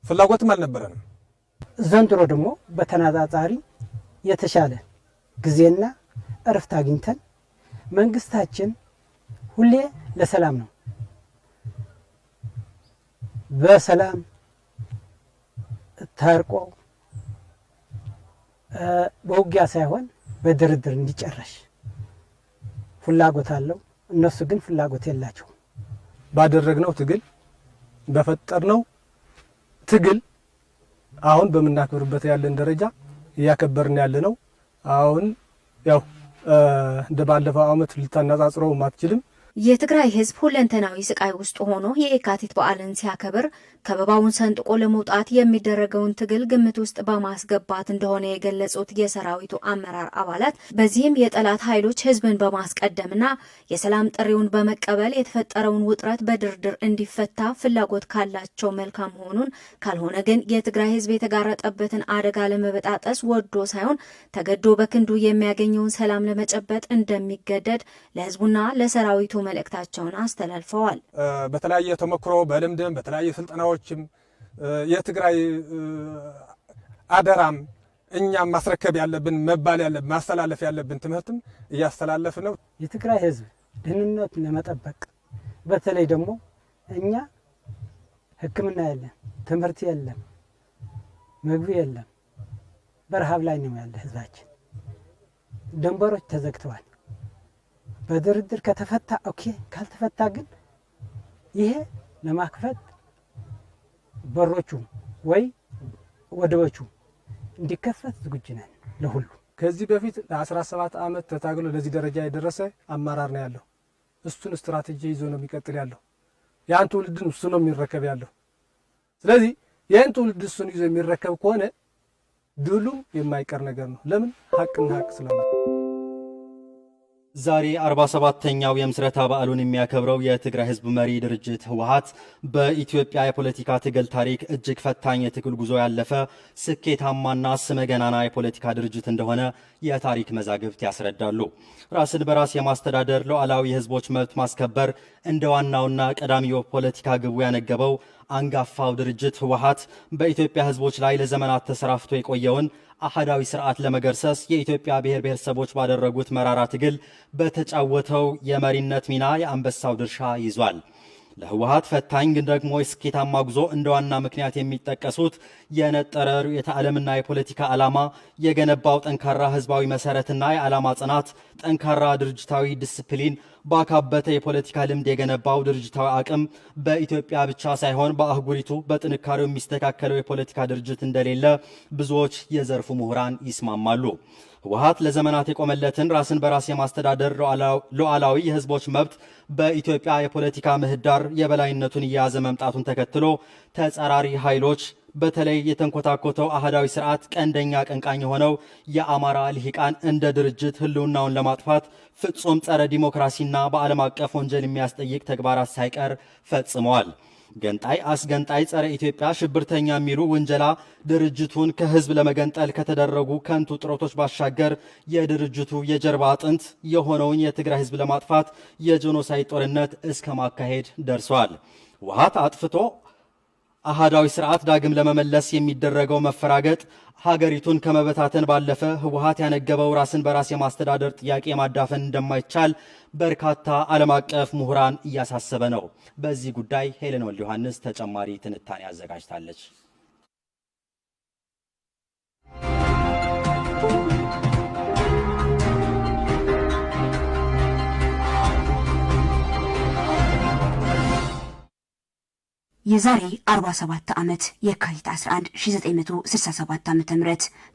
Speaker 13: ፍላጎትም አልነበረንም።
Speaker 14: ዘንድሮ ደግሞ በተነጻጻሪ የተሻለ ጊዜና እረፍት አግኝተን መንግስታችን ሁሌ ለሰላም ነው፣ በሰላም ታርቆ በውጊያ ሳይሆን በድርድር እንዲጨረሽ ፍላጎት አለው። እነሱ ግን ፍላጎት የላቸው።
Speaker 13: ባደረግነው ትግል በፈጠርነው ትግል አሁን በመናከብርበት ያለን ደረጃ እያከበርን ያለ ነው። አሁን ያው እንደ ባለፈው ዓመት ልታነጻጽረው ማትችልም።
Speaker 12: የትግራይ ህዝብ ሁለንተናዊ ስቃይ ውስጥ ሆኖ የካቲት በዓልን ሲያከብር ከበባውን ሰንጥቆ ለመውጣት የሚደረገውን ትግል ግምት ውስጥ በማስገባት እንደሆነ የገለጹት የሰራዊቱ አመራር አባላት፣ በዚህም የጠላት ኃይሎች ህዝብን በማስቀደምና የሰላም ጥሪውን በመቀበል የተፈጠረውን ውጥረት በድርድር እንዲፈታ ፍላጎት ካላቸው መልካም መሆኑን፣ ካልሆነ ግን የትግራይ ህዝብ የተጋረጠበትን አደጋ ለመበጣጠስ ወዶ ሳይሆን ተገዶ በክንዱ የሚያገኘውን ሰላም ለመጨበጥ እንደሚገደድ ለህዝቡና ለሰራዊቱ መልእክታቸውን አስተላልፈዋል።
Speaker 13: በተለያየ ተሞክሮ በልምድም በተለያየ ስልጠናዎችም የትግራይ አደራም እኛም ማስረከብ ያለብን መባል ያለብን ማስተላለፍ ያለብን ትምህርትም እያስተላለፍ ነው።
Speaker 14: የትግራይ ህዝብ ደህንነቱን ለመጠበቅ በተለይ ደግሞ እኛ ሕክምና የለም፣ ትምህርት የለም፣ ምግብ የለም፣ በረሃብ ላይ ነው ያለ ህዝባችን። ድንበሮች ተዘግተዋል። በድርድር ከተፈታ ኦኬ፣ ካልተፈታ ግን ይሄ ለማክፈት በሮቹ ወይ ወደቦቹ እንዲከፈት ዝግጁ ነን ለሁሉ።
Speaker 13: ከዚህ በፊት ለ17 ዓመት ተታግሎ ለዚህ ደረጃ የደረሰ አመራር ነው ያለው። እሱን ስትራቴጂ ይዞ ነው የሚቀጥል ያለው። ያን ትውልድን እሱ ነው የሚረከብ ያለው። ስለዚህ ያን ትውልድ እሱን ይዞ የሚረከብ ከሆነ ድሉ የማይቀር ነገር ነው። ለምን? ሀቅና ሀቅ ስለሆነ።
Speaker 1: ዛሬ 47ኛው የምስረታ በዓሉን የሚያከብረው የትግራይ ህዝብ መሪ ድርጅት ህወሓት በኢትዮጵያ የፖለቲካ ትግል ታሪክ እጅግ ፈታኝ የትግል ጉዞ ያለፈ ስኬታማና ስመ ገናና የፖለቲካ ድርጅት እንደሆነ የታሪክ መዛግብት ያስረዳሉ። ራስን በራስ የማስተዳደር ሉዓላዊ የህዝቦች መብት ማስከበር እንደ ዋናውና ቀዳሚው ፖለቲካ ግቡ ያነገበው አንጋፋው ድርጅት ህወሓት በኢትዮጵያ ህዝቦች ላይ ለዘመናት ተሰራፍቶ የቆየውን አህዳዊ ስርዓት ለመገርሰስ የኢትዮጵያ ብሔር ብሔረሰቦች ባደረጉት መራራ ትግል በተጫወተው የመሪነት ሚና የአንበሳው ድርሻ ይዟል። ለህወሓት ፈታኝ ግን ደግሞ የስኬታማ ጉዞ እንደ ዋና ምክንያት የሚጠቀሱት የነጠረ ርዕዮተ ዓለምና የፖለቲካ ዓላማ፣ የገነባው ጠንካራ ህዝባዊ መሰረትና የዓላማ ጽናት፣ ጠንካራ ድርጅታዊ ዲስፕሊን፣ ባካበተ የፖለቲካ ልምድ የገነባው ድርጅታዊ አቅም፣ በኢትዮጵያ ብቻ ሳይሆን በአህጉሪቱ በጥንካሬው የሚስተካከለው የፖለቲካ ድርጅት እንደሌለ ብዙዎች የዘርፉ ምሁራን ይስማማሉ። ህወሓት ለዘመናት የቆመለትን ራስን በራስ የማስተዳደር ሉዓላዊ የህዝቦች መብት በኢትዮጵያ የፖለቲካ ምህዳር የበላይነቱን እየያዘ መምጣቱን ተከትሎ ተጻራሪ ኃይሎች በተለይ የተንኮታኮተው አህዳዊ ስርዓት ቀንደኛ አቀንቃኝ የሆነው የአማራ ልሂቃን እንደ ድርጅት ህልውናውን ለማጥፋት ፍጹም ጸረ ዲሞክራሲና በዓለም አቀፍ ወንጀል የሚያስጠይቅ ተግባራት ሳይቀር ፈጽመዋል። ገንጣይ አስገንጣይ ጸረ ኢትዮጵያ ሽብርተኛ የሚሉ ውንጀላ ድርጅቱን ከህዝብ ለመገንጠል ከተደረጉ ከንቱ ጥረቶች ባሻገር የድርጅቱ የጀርባ አጥንት የሆነውን የትግራይ ህዝብ ለማጥፋት የጄኖሳይድ ጦርነት እስከ ማካሄድ ደርሰዋል። ህወሓት አጥፍቶ አሃዳዊ ስርዓት ዳግም ለመመለስ የሚደረገው መፈራገጥ ሀገሪቱን ከመበታተን ባለፈ ህወሓት ያነገበው ራስን በራስ የማስተዳደር ጥያቄ ማዳፈን እንደማይቻል በርካታ ዓለም አቀፍ ምሁራን እያሳሰበ ነው። በዚህ ጉዳይ ሄለን ወልደ ዮሐንስ ተጨማሪ ትንታኔ አዘጋጅታለች።
Speaker 15: የዛሬ 47 ዓመት የካቲት 11 1967 ዓ.ም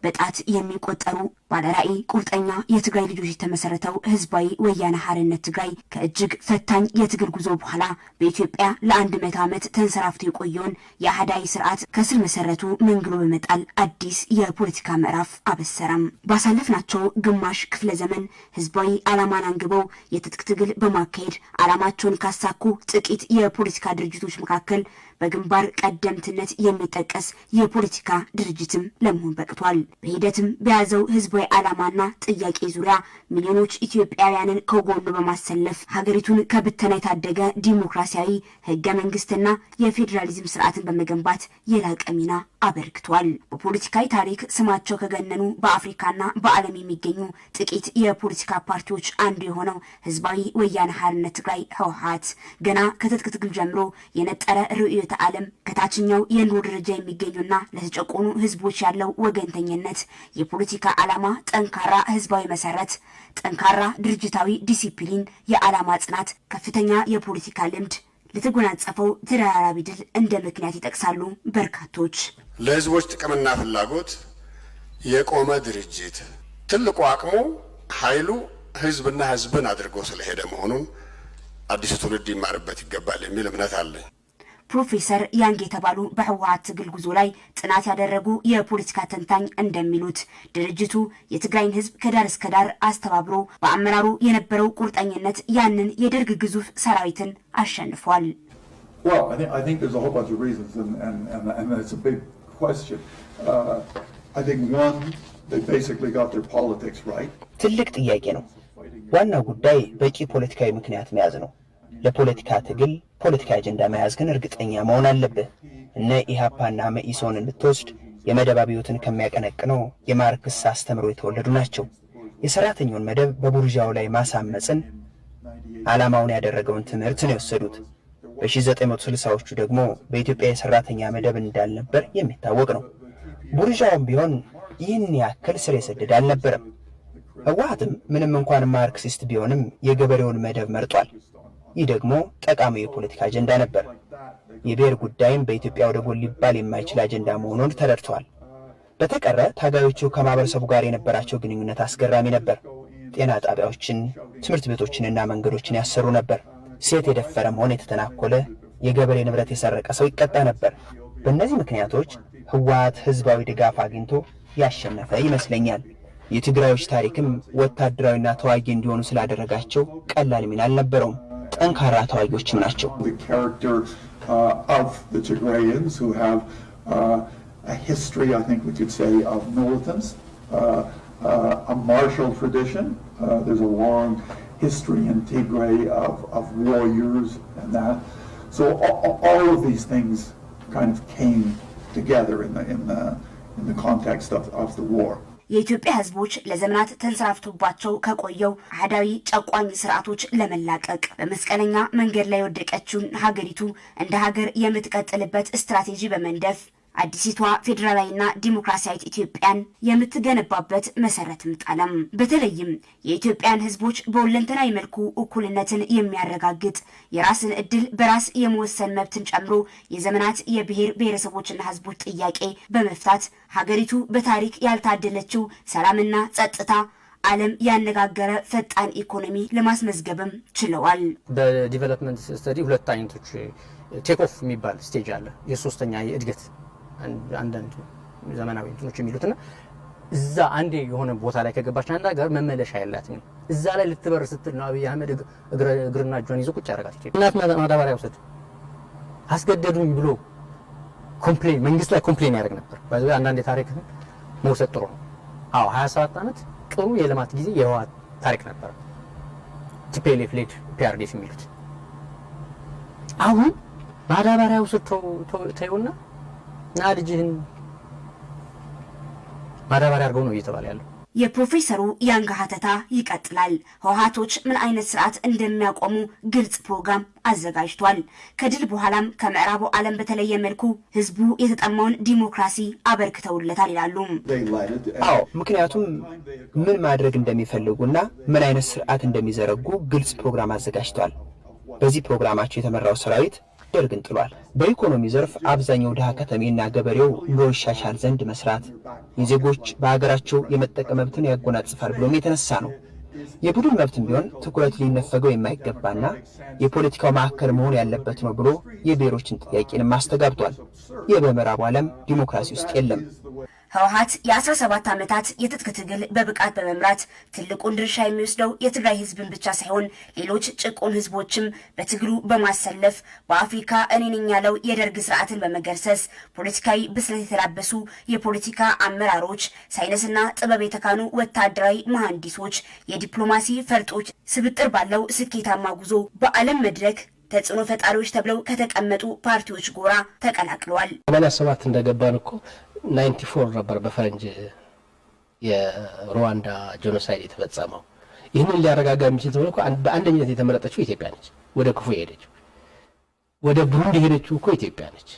Speaker 15: በጣት የሚቆጠሩ ባለራዕይ ቁርጠኛ የትግራይ ልጆች የተመሰረተው ህዝባዊ ወያነ ሓርነት ትግራይ ከእጅግ ፈታኝ የትግል ጉዞ በኋላ በኢትዮጵያ ለ100 ዓመት ተንሰራፍቶ የቆየውን የአህዳዊ ስርዓት ከስር መሰረቱ መንግሎ በመጣል አዲስ የፖለቲካ ምዕራፍ አበሰረም። ባሳለፍናቸው ግማሽ ክፍለ ዘመን ህዝባዊ ዓላማን አንግበው የትጥቅ ትግል በማካሄድ ዓላማቸውን ካሳኩ ጥቂት የፖለቲካ ድርጅቶች መካከል በግንባር ቀደምትነት የሚጠቀስ የፖለቲካ ድርጅትም ለመሆን በቅቷል። በሂደትም በያዘው ህዝባዊ ዓላማና ጥያቄ ዙሪያ ሚሊዮኖች ኢትዮጵያውያንን ከጎኑ በማሰለፍ ሀገሪቱን ከብተና የታደገ ዲሞክራሲያዊ ህገ መንግስትና የፌዴራሊዝም ስርዓትን በመገንባት የላቀ ሚና አበርክቷል። በፖለቲካዊ ታሪክ ስማቸው ከገነኑ በአፍሪካና በዓለም የሚገኙ ጥቂት የፖለቲካ ፓርቲዎች አንዱ የሆነው ህዝባዊ ወያነ ሓርነት ትግራይ ህወሓት ገና ከትጥቅ ትግል ጀምሮ የነጠረ ርዕዮተ ዓለም ከታችኛው የኑሮ ደረጃ የሚገኙና ለተጨቆኑ ህዝቦች ያለው ወገንተኝነት፣ የፖለቲካ ዓላማ፣ ጠንካራ ህዝባዊ መሰረት፣ ጠንካራ ድርጅታዊ ዲሲፕሊን፣ የዓላማ ጽናት፣ ከፍተኛ የፖለቲካ ልምድ ለተጎናጸፈው ተደራራቢ ድል እንደ ምክንያት ይጠቅሳሉ በርካቶች።
Speaker 16: ለህዝቦች ጥቅምና ፍላጎት የቆመ ድርጅት ትልቁ አቅሙ ኃይሉ ህዝብና ህዝብን አድርጎ ስለሄደ መሆኑን አዲሱ ትውልድ ይማርበት ይገባል የሚል እምነት አለኝ።
Speaker 15: ፕሮፌሰር ያንግ የተባሉ በህወሓት ትግል ጉዞ ላይ ጥናት ያደረጉ የፖለቲካ ተንታኝ እንደሚሉት ድርጅቱ የትግራይን ህዝብ ከዳር እስከ ዳር አስተባብሮ በአመራሩ የነበረው ቁርጠኝነት ያንን የደርግ ግዙፍ ሰራዊትን አሸንፏል።
Speaker 17: ትልቅ ጥያቄ ነው። ዋና ጉዳይ በቂ ፖለቲካዊ ምክንያት መያዝ ነው። ለፖለቲካ ትግል ፖለቲካ አጀንዳ መያዝ ግን እርግጠኛ መሆን አለብህ። እነ ኢሃፓና መኢሶንን ብትወስድ የመደብ አብዮትን ከሚያቀነቅነው የማርክስ አስተምሮ የተወለዱ ናቸው። የሰራተኛውን መደብ በቡርዣው ላይ ማሳመጽን ዓላማውን ያደረገውን ትምህርት ነው የወሰዱት። በ1960ዎቹ ደግሞ በኢትዮጵያ የሰራተኛ መደብ እንዳልነበር የሚታወቅ ነው። ቡርዣውም ቢሆን ይህን ያክል ስር የሰደደ አልነበረም። ህወሓትም ምንም እንኳን ማርክሲስት ቢሆንም የገበሬውን መደብ መርጧል። ይህ ደግሞ ጠቃሚ የፖለቲካ አጀንዳ ነበር። የብሔር ጉዳይም በኢትዮጵያ ወደ ጎን ሊባል የማይችል አጀንዳ መሆኑን ተረድተዋል። በተቀረ ታጋዮቹ ከማህበረሰቡ ጋር የነበራቸው ግንኙነት አስገራሚ ነበር። ጤና ጣቢያዎችን፣ ትምህርት ቤቶችንና መንገዶችን ያሰሩ ነበር። ሴት የደፈረም ሆነ የተተናኮለ የገበሬ ንብረት የሰረቀ ሰው ይቀጣ ነበር። በእነዚህ ምክንያቶች ህወሓት ህዝባዊ ድጋፍ አግኝቶ ያሸነፈ ይመስለኛል። የትግራዮች ታሪክም ወታደራዊና ተዋጊ እንዲሆኑ ስላደረጋቸው ቀላል ሚና አልነበረውም። ጠንካራ ተዋጊዎችም ናቸው።
Speaker 15: የኢትዮጵያ ህዝቦች ለዘመናት ተንሰራፍቶባቸው ከቆየው አህዳዊ ጨቋኝ ስርዓቶች ለመላቀቅ በመስቀለኛ መንገድ ላይ ወደቀችውን ሀገሪቱ እንደ ሀገር የምትቀጥልበት ስትራቴጂ በመንደፍ አዲሲቷ ፌዴራላዊና ዲሞክራሲያዊት ኢትዮጵያን የምትገነባበት መሰረትም ጣለም። በተለይም የኢትዮጵያን ህዝቦች በሁለንተናዊ መልኩ እኩልነትን የሚያረጋግጥ የራስን እድል በራስ የመወሰን መብትን ጨምሮ የዘመናት የብሔር ብሔረሰቦችና ህዝቦች ጥያቄ በመፍታት ሀገሪቱ በታሪክ ያልታደለችው ሰላምና ጸጥታ ዓለም ያነጋገረ ፈጣን ኢኮኖሚ ለማስመዝገብም ችለዋል።
Speaker 18: በዲቨሎፕመንት ስተዲ ሁለት አይነቶች ቴክ ኦፍ የሚባል ስቴጅ አለ። የሶስተኛ የእድገት አንዳንድ ዘመናዊ እንትኖች የሚሉትና እዛ አንዴ የሆነ ቦታ ላይ ከገባች አንድ ሀገር መመለሻ ያላትም እዛ ላይ ልትበር ስትል ነው አብይ አህመድ እግርና እጇን ይዞ ቁጭ ያደርጋት። ኢትዮጵያ እናት ማዳበሪያ ውሰድ አስገደዱኝ ብሎ ኮምፕሌን መንግስት ላይ ኮምፕሌን ያደርግ ነበር። በዚህ አንዳንድ የታሪክ መውሰድ ጥሩ ነው። አዎ 27 ዓመት ጥሩ የልማት ጊዜ የህወሓት ታሪክ ነበር። ቲፒኤልኤፍ ሌድ ፒአርዲኤፍ የሚሉት አሁን ማዳበሪያው ተይውና ና ልጅህን ማዳበሪያ አድርገው ነው እየተባለ ያለው።
Speaker 15: የፕሮፌሰሩ ያንጋ ሀተታ ይቀጥላል። ህወሓቶች ምን አይነት ስርዓት እንደሚያቆሙ ግልጽ ፕሮግራም አዘጋጅቷል። ከድል በኋላም ከምዕራቡ ዓለም በተለየ መልኩ ህዝቡ የተጠማውን ዲሞክራሲ አበርክተውለታል ይላሉ።
Speaker 17: አዎ፣ ምክንያቱም ምን ማድረግ እንደሚፈልጉና ምን አይነት ስርዓት እንደሚዘረጉ ግልጽ ፕሮግራም አዘጋጅቷል። በዚህ ፕሮግራማቸው የተመራው ሰራዊት ደርግን ጥሏል። በኢኮኖሚ ዘርፍ አብዛኛው ድሃ ከተሜና ገበሬው ኑሮ ይሻሻል ዘንድ መስራት፣ የዜጎች በሀገራቸው የመጠቀም መብትን ያጎናጽፋል ብሎም የተነሳ ነው። የቡድን መብትም ቢሆን ትኩረት ሊነፈገው የማይገባና የፖለቲካው ማዕከል መሆን ያለበት ነው ብሎ የብሔሮችን ጥያቄንም አስተጋብቷል። ይህ በምዕራቡ ዓለም ዲሞክራሲ ውስጥ የለም።
Speaker 15: ህወሓት የ17 ዓመታት የትጥቅ ትግል በብቃት በመምራት ትልቁን ድርሻ የሚወስደው የትግራይ ህዝብን ብቻ ሳይሆን ሌሎች ጭቁን ህዝቦችም በትግሉ በማሰለፍ በአፍሪካ እኔ ነኝ ያለው የደርግ ስርዓትን በመገርሰስ ፖለቲካዊ ብስለት የተላበሱ የፖለቲካ አመራሮች፣ ሳይንስና ጥበብ የተካኑ ወታደራዊ መሐንዲሶች፣ የዲፕሎማሲ ፈርጦች ስብጥር ባለው ስኬታማ ጉዞ በዓለም መድረክ ተጽዕኖ ፈጣሪዎች ተብለው ከተቀመጡ ፓርቲዎች ጎራ ተቀላቅለዋል።
Speaker 19: 87 እንደገባን እኮ 94 ነበር በፈረንጅ የሩዋንዳ ጄኖሳይድ የተፈጸመው። ይህንን ሊያረጋጋ የሚችል ተብሎ በአንደኝነት የተመረጠችው ኢትዮጵያ ነች። ወደ ክፉ የሄደችው ወደ ብሩንዲ የሄደችው እኮ ኢትዮጵያ ነች።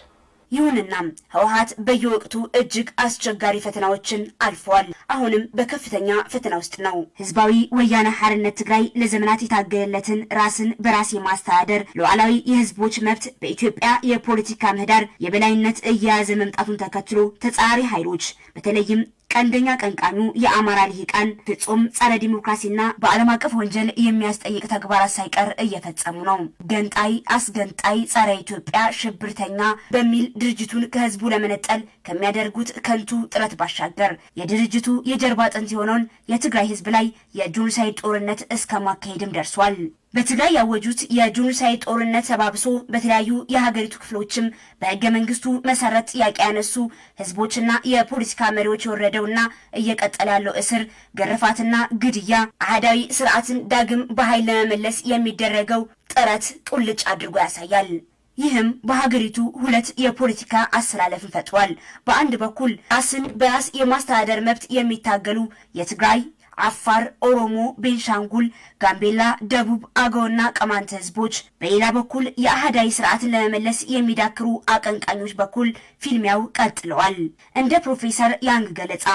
Speaker 15: ይሁንና ህወሓት በየወቅቱ እጅግ አስቸጋሪ ፈተናዎችን አልፏል። አሁንም በከፍተኛ ፈተና ውስጥ ነው። ህዝባዊ ወያነ ሓርነት ትግራይ ለዘመናት የታገለለትን ራስን በራስ የማስተዳደር ሉዓላዊ የህዝቦች መብት በኢትዮጵያ የፖለቲካ ምህዳር የበላይነት እየያዘ መምጣቱን ተከትሎ ተጻራሪ ኃይሎች በተለይም ቀንደኛ ቀንቃኙ የአማራ ልሂቃን ፍጹም ጸረ ዲሞክራሲና በዓለም አቀፍ ወንጀል የሚያስጠይቅ ተግባራት ሳይቀር እየፈጸሙ ነው። ገንጣይ፣ አስገንጣይ፣ ጸረ ኢትዮጵያ፣ ሽብርተኛ በሚል ድርጅቱን ከህዝቡ ለመነጠል ከሚያደርጉት ከንቱ ጥረት ባሻገር የድርጅቱ የጀርባ አጥንት የሆነውን የትግራይ ህዝብ ላይ የጄኖሳይድ ጦርነት እስከ ማካሄድም ደርሷል። በትግራይ ያወጁት የጄኖሳይድ ጦርነት ተባብሶ በተለያዩ የሀገሪቱ ክፍሎችም በህገ መንግስቱ መሰረት ጥያቄ ያነሱ ህዝቦችና የፖለቲካ መሪዎች የወረደውና እየቀጠለ ያለው እስር፣ ግርፋትና ግድያ አህዳዊ ስርዓትን ዳግም በኃይል ለመመለስ የሚደረገው ጥረት ቁልጭ አድርጎ ያሳያል። ይህም በሀገሪቱ ሁለት የፖለቲካ አሰላለፍን ፈጥሯል። በአንድ በኩል ራስን በራስ የማስተዳደር መብት የሚታገሉ የትግራይ፣ አፋር፣ ኦሮሞ፣ ቤንሻንጉል፣ ጋምቤላ፣ ደቡብ፣ አገውና ቀማንት ህዝቦች፣ በሌላ በኩል የአህዳዊ ስርዓትን ለመመለስ የሚዳክሩ አቀንቃኞች በኩል ፊልሚያው ቀጥለዋል። እንደ ፕሮፌሰር ያንግ ገለጻ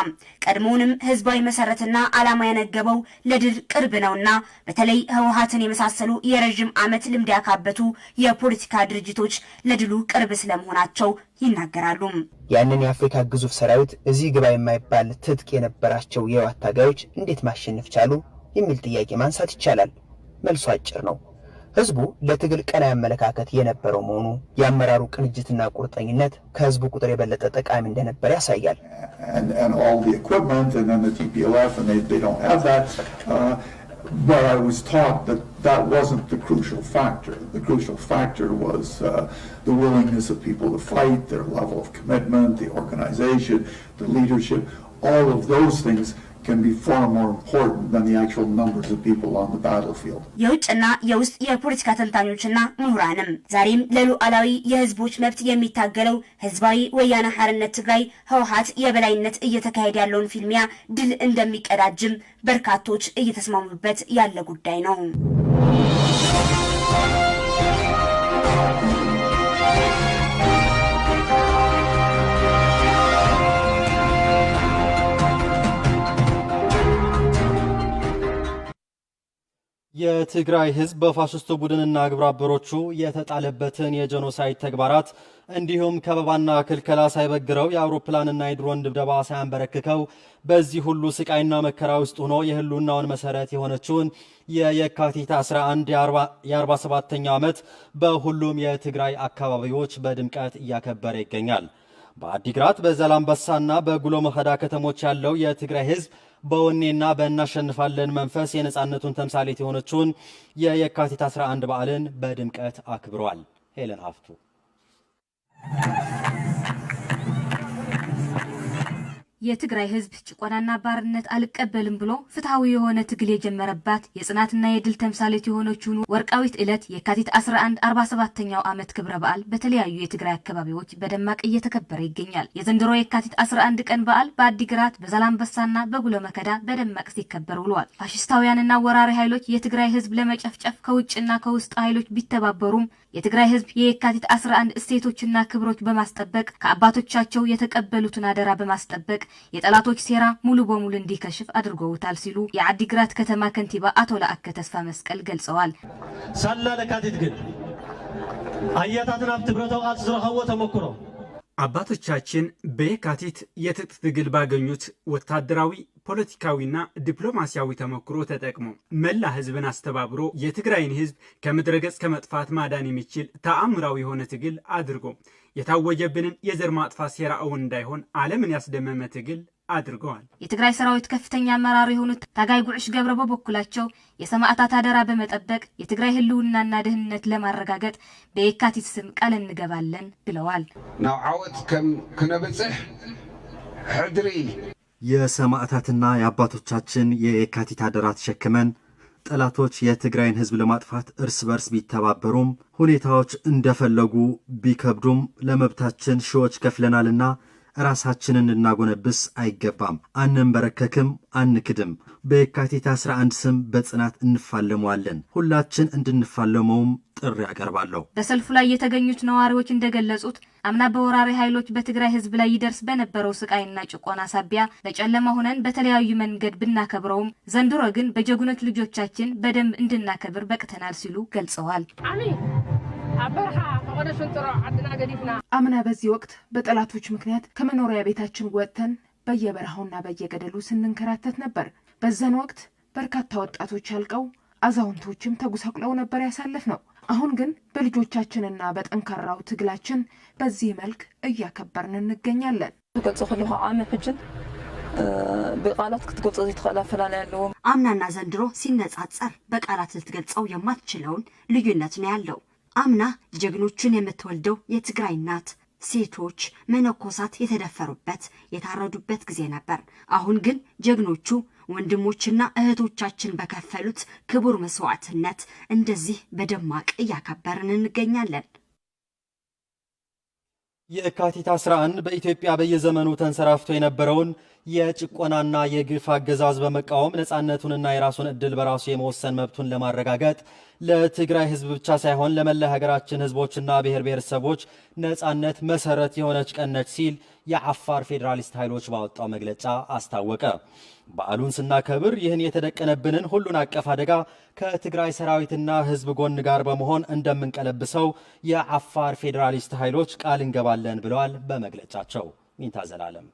Speaker 15: ቀድሞውንም ህዝባዊ መሰረትና ዓላማ ያነገበው ለድል ቅርብ ነውና በተለይ ህወሓትን የመሳሰሉ የረዥም ዓመት ልምድ ያካበቱ የፖለቲካ ድርጅቶች ለድሉ ቅርብ ስለመሆናቸው ይናገራሉ።
Speaker 17: ያንን የአፍሪካ ግዙፍ ሰራዊት እዚህ ግባ የማይባል ትጥቅ የነበራቸው የህወሓት ታጋዮች እንዴት ማሸነፍ ቻሉ የሚል ጥያቄ ማንሳት ይቻላል። መልሱ አጭር ነው። ህዝቡ ለትግል ቀናይ አመለካከት የነበረው መሆኑ የአመራሩ ቅንጅትና ቁርጠኝነት ከህዝቡ ቁጥር የበለጠ ጠቃሚ እንደነበር ያሳያል።
Speaker 20: But I was taught that that wasn't the crucial factor. The crucial factor was the willingness of people to fight, their level of commitment, the organization, the leadership. All of those things can be far more important than the actual numbers of people on the battlefield.
Speaker 15: የውጭና የውስጥ የፖለቲካ ተንታኞችና ምሁራንም ዛሬም ለሉዓላዊ የህዝቦች መብት የሚታገለው ህዝባዊ ወያነ ሓርነት ትግራይ ህወሓት የበላይነት እየተካሄደ ያለውን ፊልሚያ ድል እንደሚቀዳጅም በርካቶች እየተስማሙበት ያለ ጉዳይ ነው።
Speaker 1: የትግራይ ህዝብ በፋሽስቱ ቡድንና ግብረ አበሮቹ የተጣለበትን የጄኖሳይድ ተግባራት እንዲሁም ከበባና ክልከላ ሳይበግረው የአውሮፕላንና የድሮን ድብደባ ሳያንበረክከው በዚህ ሁሉ ስቃይና መከራ ውስጥ ሆኖ የህልውናውን መሰረት የሆነችውን የየካቲት 11 የ47ኛው ዓመት በሁሉም የትግራይ አካባቢዎች በድምቀት እያከበረ ይገኛል። በአዲግራት በዛላምበሳና በጉሎ መኸዳ ከተሞች ያለው የትግራይ ህዝብ በወኔና በእናሸንፋለን መንፈስ የነጻነቱን ተምሳሌት የሆነችውን የየካቲት 11 በዓልን በድምቀት አክብሯል። ሄለን ሀፍቱ
Speaker 21: የትግራይ ህዝብ ጭቆናና ባርነት አልቀበልም ብሎ ፍትሃዊ የሆነ ትግል የጀመረባት የጽናትና የድል ተምሳሌት የሆነችውን ወርቃዊት ዕለት የካቲት 11 47ኛው ዓመት ክብረ በዓል በተለያዩ የትግራይ አካባቢዎች በደማቅ እየተከበረ ይገኛል። የዘንድሮ የካቲት 11 ቀን በዓል በአዲግራት በዛላምበሳና በጉሎ መከዳ በደማቅ ሲከበር ውሏል። ፋሽስታውያንና ወራሪ ኃይሎች የትግራይ ህዝብ ለመጨፍጨፍ ከውጭና ከውስጥ ኃይሎች ቢተባበሩም የትግራይ ህዝብ የካቲት 11 እሴቶችና ክብሮች በማስጠበቅ ከአባቶቻቸው የተቀበሉትን አደራ በማስጠበቅ የጠላቶች ሴራ ሙሉ በሙሉ እንዲከሽፍ አድርገውታል ሲሉ የአዲግራት ከተማ ከንቲባ አቶ ለአከ ተስፋ መስቀል ገልጸዋል።
Speaker 22: ሳላ ለካቲት ግን አያታትን አብ ትግረታው ቃል ዝረኸቦ ተሞክሮ
Speaker 8: አባቶቻችን በየካቲት የትጥቅ ትግል ባገኙት ወታደራዊ ፖለቲካዊና ዲፕሎማሲያዊ ተሞክሮ ተጠቅሞ መላ ህዝብን አስተባብሮ የትግራይን ህዝብ ከምድረ ገጽ ከመጥፋት ማዳን የሚችል ተአምራዊ የሆነ ትግል አድርጎ የታወጀብንን የዘር ማጥፋት ሴራ እውን እንዳይሆን ዓለምን ያስደመመ ትግል አድርገዋል።
Speaker 21: የትግራይ ሰራዊት ከፍተኛ አመራር የሆኑት ታጋይ ጉዕሽ ገብረ በበኩላቸው የሰማዕታት አደራ በመጠበቅ የትግራይ ህልውናና ደህንነት ለማረጋገጥ በየካቲት ስም ቃል እንገባለን ብለዋል።
Speaker 23: ናው ዓወት ከም ክነብጽሕ ሕድሪ
Speaker 1: የሰማዕታትና የአባቶቻችን የየካቲት አደራ ተሸክመን ጠላቶች የትግራይን ህዝብ ለማጥፋት እርስ በርስ ቢተባበሩም ሁኔታዎች እንደፈለጉ ቢከብዱም ለመብታችን ሺዎች ከፍለናልና ራሳችንን እናጎነብስ አይገባም። አንንበረከክም፣ አንክድም። በየካቲት 11 ስም በጽናት እንፋለመዋለን። ሁላችን እንድንፋለመውም ጥሪ ያቀርባለሁ።
Speaker 21: በሰልፉ ላይ የተገኙት ነዋሪዎች እንደገለጹት አምና በወራሪ ኃይሎች በትግራይ ህዝብ ላይ ይደርስ በነበረው ስቃይና ጭቆና ሳቢያ በጨለማ ሆነን በተለያዩ መንገድ ብናከብረውም ዘንድሮ ግን በጀግኖች ልጆቻችን በደንብ እንድናከብር በቅተናል ሲሉ ገልጸዋል።
Speaker 2: አምና በዚህ ወቅት በጠላቶች ምክንያት ከመኖሪያ ቤታችን ወጥተን በየበረሃውና በየገደሉ ስንንከራተት ነበር። በዛን ወቅት በርካታ ወጣቶች አልቀው አዛውንቶችም ተጉሳቁለው ነበር ያሳለፍነው። አሁን ግን በልጆቻችንና በጠንካራው ትግላችን በዚህ መልክ እያከበርን እንገኛለን።
Speaker 24: በቃላት ክትገልጸው ይተኸላፈላል ያለው
Speaker 15: አምናና ዘንድሮ ሲነጻጸር በቃላት ልትገልጸው የማትችለውን ልዩነት ነው ያለው። አምና ጀግኖችን የምትወልደው የትግራይ እናት ሴቶች መነኮሳት የተደፈሩበት የታረዱበት ጊዜ ነበር። አሁን ግን ጀግኖቹ ወንድሞችና እህቶቻችን በከፈሉት ክቡር መስዋዕትነት እንደዚህ በደማቅ እያከበርን እንገኛለን።
Speaker 1: የካቲት 11 በኢትዮጵያ በየዘመኑ ተንሰራፍቶ የነበረውን የጭቆናና የግፍ አገዛዝ በመቃወም ነፃነቱንና የራሱን ዕድል በራሱ የመወሰን መብቱን ለማረጋገጥ ለትግራይ ህዝብ ብቻ ሳይሆን ለመላ ሀገራችን ህዝቦችና ብሔር ብሔረሰቦች ነፃነት መሰረት የሆነች ቀን ነች ሲል የአፋር ፌዴራሊስት ኃይሎች ባወጣው መግለጫ አስታወቀ። በዓሉን ስናከብር ይህን የተደቀነብንን ሁሉን አቀፍ አደጋ ከትግራይ ሰራዊትና ህዝብ ጎን ጋር በመሆን እንደምንቀለብሰው የአፋር ፌዴራሊስት ኃይሎች ቃል እንገባለን ብለዋል በመግለጫቸው። ሚንታ ዘላለም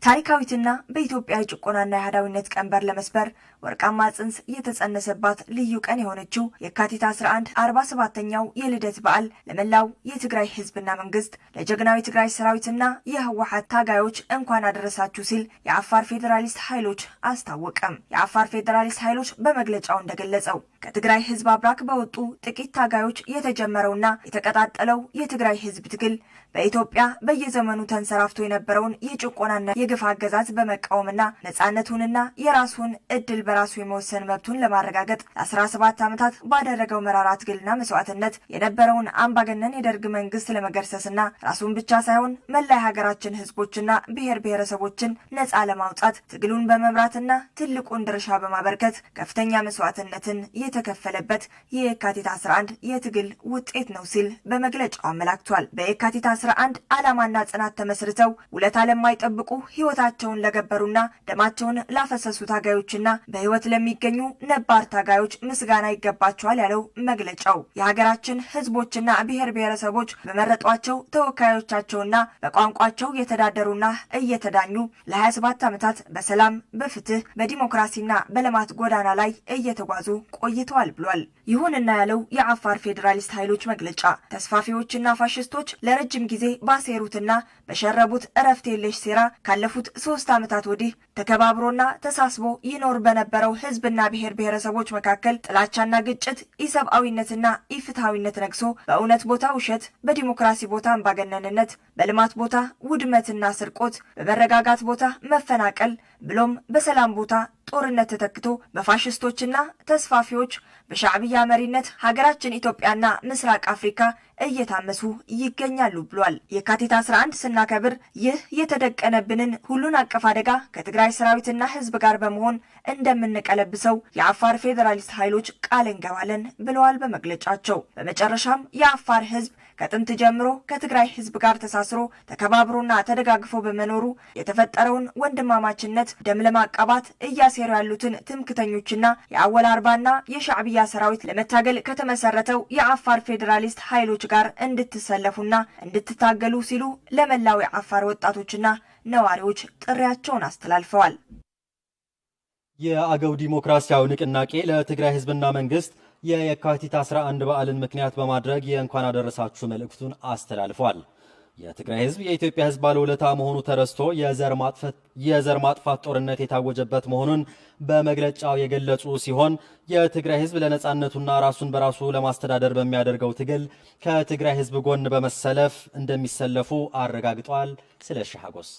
Speaker 25: ታሪካዊትና በኢትዮጵያ ጭቆናና የአህዳዊነት ቀንበር ለመስበር ወርቃማ ጽንስ የተጸነሰባት ልዩ ቀን የሆነችው የካቲት 11 47ኛው የልደት በዓል ለመላው የትግራይ ህዝብና መንግስት ለጀግናዊ ትግራይ ሰራዊትና የህወሓት ታጋዮች እንኳን አደረሳችሁ ሲል የአፋር ፌዴራሊስት ኃይሎች አስታወቀም። የአፋር ፌዴራሊስት ኃይሎች በመግለጫው እንደገለጸው ከትግራይ ህዝብ አብራክ በወጡ ጥቂት ታጋዮች የተጀመረውና የተቀጣጠለው የትግራይ ህዝብ ትግል በኢትዮጵያ በየዘመኑ ተንሰራፍቶ የነበረውን የጭቆናና የግፍ አገዛዝ በመቃወምና ነፃነቱንና የራሱን እድል በራሱ የመወሰን መብቱን ለማረጋገጥ ለ17 ዓመታት ባደረገው መራራ ትግልና መስዋዕትነት የነበረውን አምባገነን የደርግ መንግስት ለመገርሰስና ራሱን ብቻ ሳይሆን መላ የሀገራችን ህዝቦችና ብሔር ብሔረሰቦችን ነፃ ለማውጣት ትግሉን በመምራትና ትልቁን ድርሻ በማበርከት ከፍተኛ መስዋዕትነትን የተከፈለበት የካቲት 11 የትግል ውጤት ነው ሲል በመግለጫው አመላክቷል። በየካቲት 11 ዓላማና ጽናት ተመስርተው ውለታ ለማይጠብቁ ህይወታቸውን ለገበሩና ደማቸውን ላፈሰሱ ታጋዮችና በህይወት ለሚገኙ ነባር ታጋዮች ምስጋና ይገባቸዋል ያለው መግለጫው የሀገራችን ህዝቦችና ብሔር ብሔረሰቦች በመረጧቸው ተወካዮቻቸውና በቋንቋቸው የተዳደሩና እየተዳኙ ለ27 ዓመታት በሰላም በፍትህ በዲሞክራሲና በልማት ጎዳና ላይ እየተጓዙ ቆይተዋል ብሏል። ይሁንና ያለው የአፋር ፌዴራሊስት ኃይሎች መግለጫ ተስፋፊዎችና ፋሽስቶች ለረጅም ጊዜ ባሴሩትና በሸረቡት እረፍት የለሽ ሴራ ካለፉት 3 ዓመታት ወዲህ ተከባብሮና ተሳስቦ ይኖር በነበረ በነበረው ህዝብና ብሔር ብሔረሰቦች መካከል ጥላቻና ግጭት፣ ኢሰብአዊነትና ኢፍትሃዊነት ነግሶ በእውነት ቦታ ውሸት፣ በዲሞክራሲ ቦታ አምባገነንነት፣ በልማት ቦታ ውድመትና ስርቆት፣ በመረጋጋት ቦታ መፈናቀል ብሎም በሰላም ቦታ ጦርነት ተተክቶ በፋሽስቶችና ተስፋፊዎች በሻዕቢያ መሪነት ሀገራችን ኢትዮጵያና ምስራቅ አፍሪካ እየታመሱ ይገኛሉ ብሏል። የካቲት 11 ስናከብር ይህ የተደቀነብንን ሁሉን አቀፍ አደጋ ከትግራይ ሰራዊትና ህዝብ ጋር በመሆን እንደምንቀለብሰው የአፋር ፌዴራሊስት ኃይሎች ቃል እንገባለን ብለዋል በመግለጫቸው። በመጨረሻም የአፋር ህዝብ ከጥንት ጀምሮ ከትግራይ ህዝብ ጋር ተሳስሮ ተከባብሮና ተደጋግፎ በመኖሩ የተፈጠረውን ወንድማማችነት ደም ለማቃባት እያሴሩ ያሉትን ትምክተኞችና የአወል አርባና የሻዕቢያ ሰራዊት ለመታገል ከተመሰረተው የአፋር ፌዴራሊስት ኃይሎች ጋር እንድትሰለፉና እንድትታገሉ ሲሉ ለመላው የአፋር ወጣቶችና ነዋሪዎች ጥሪያቸውን አስተላልፈዋል።
Speaker 1: የአገው ዲሞክራሲያዊ ንቅናቄ ለትግራይ ህዝብና መንግስት የካቲት 11 በዓልን ምክንያት በማድረግ የእንኳን አደረሳችሁ መልእክቱን አስተላልፏል። የትግራይ ህዝብ የኢትዮጵያ ህዝብ ባለውለታ መሆኑ ተረስቶ የዘር ማጥፋት ጦርነት የታወጀበት መሆኑን በመግለጫው የገለጹ ሲሆን የትግራይ ህዝብ ለነጻነቱና ራሱን በራሱ ለማስተዳደር በሚያደርገው ትግል ከትግራይ ህዝብ ጎን በመሰለፍ እንደሚሰለፉ አረጋግጧል። ስለሺ ሀጎስ